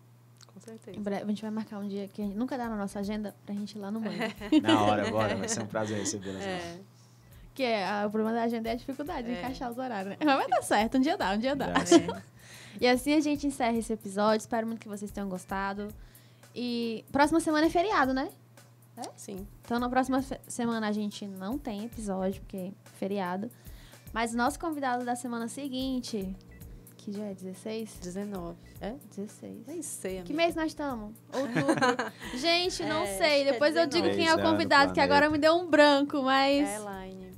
Com certeza. Em breve, a gente vai marcar um dia que a gente nunca dá na nossa agenda pra gente ir lá no Mangue. Na hora, bora. Vai ser um prazer receber nas nossas. Que o problema da agenda é a dificuldade de encaixar os horários, né? Mas vai dar certo. Um dia dá. E assim a gente encerra esse episódio. Espero muito que vocês tenham gostado. E próxima semana é feriado, né? Sim. Então, na próxima semana a gente não tem episódio, porque é feriado. Mas o nosso convidado da semana seguinte, que já é 16? 19. 16. Nem sei, amiga. Que mês nós estamos? Outubro. Gente, não sei. Depois eu digo quem é o 19. convidado, que agora me deu um branco, mas... É Elaine.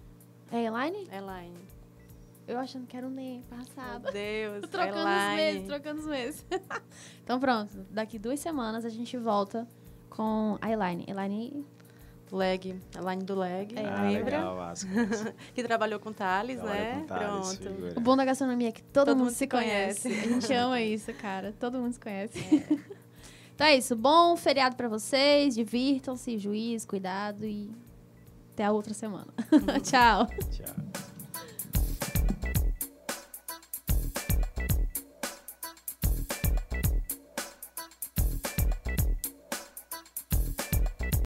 É Elaine? Elaine. Eu achando que era o Ney, passado. Meu Deus, Trocando os meses. Então pronto, daqui 2 semanas a gente volta com a Elaine. Elaine Leg, a line do Leg, lembra? Legal, Asco. Que trabalhou com Thales, Trabalha né? com Thales, Pronto. figura. O bom da gastronomia é que todo mundo se conhece. conhece. A gente ama isso, cara. Todo mundo se conhece. Então é isso. Bom feriado pra vocês. Divirtam-se, juiz, cuidado e até a outra semana. Tchau. Tchau.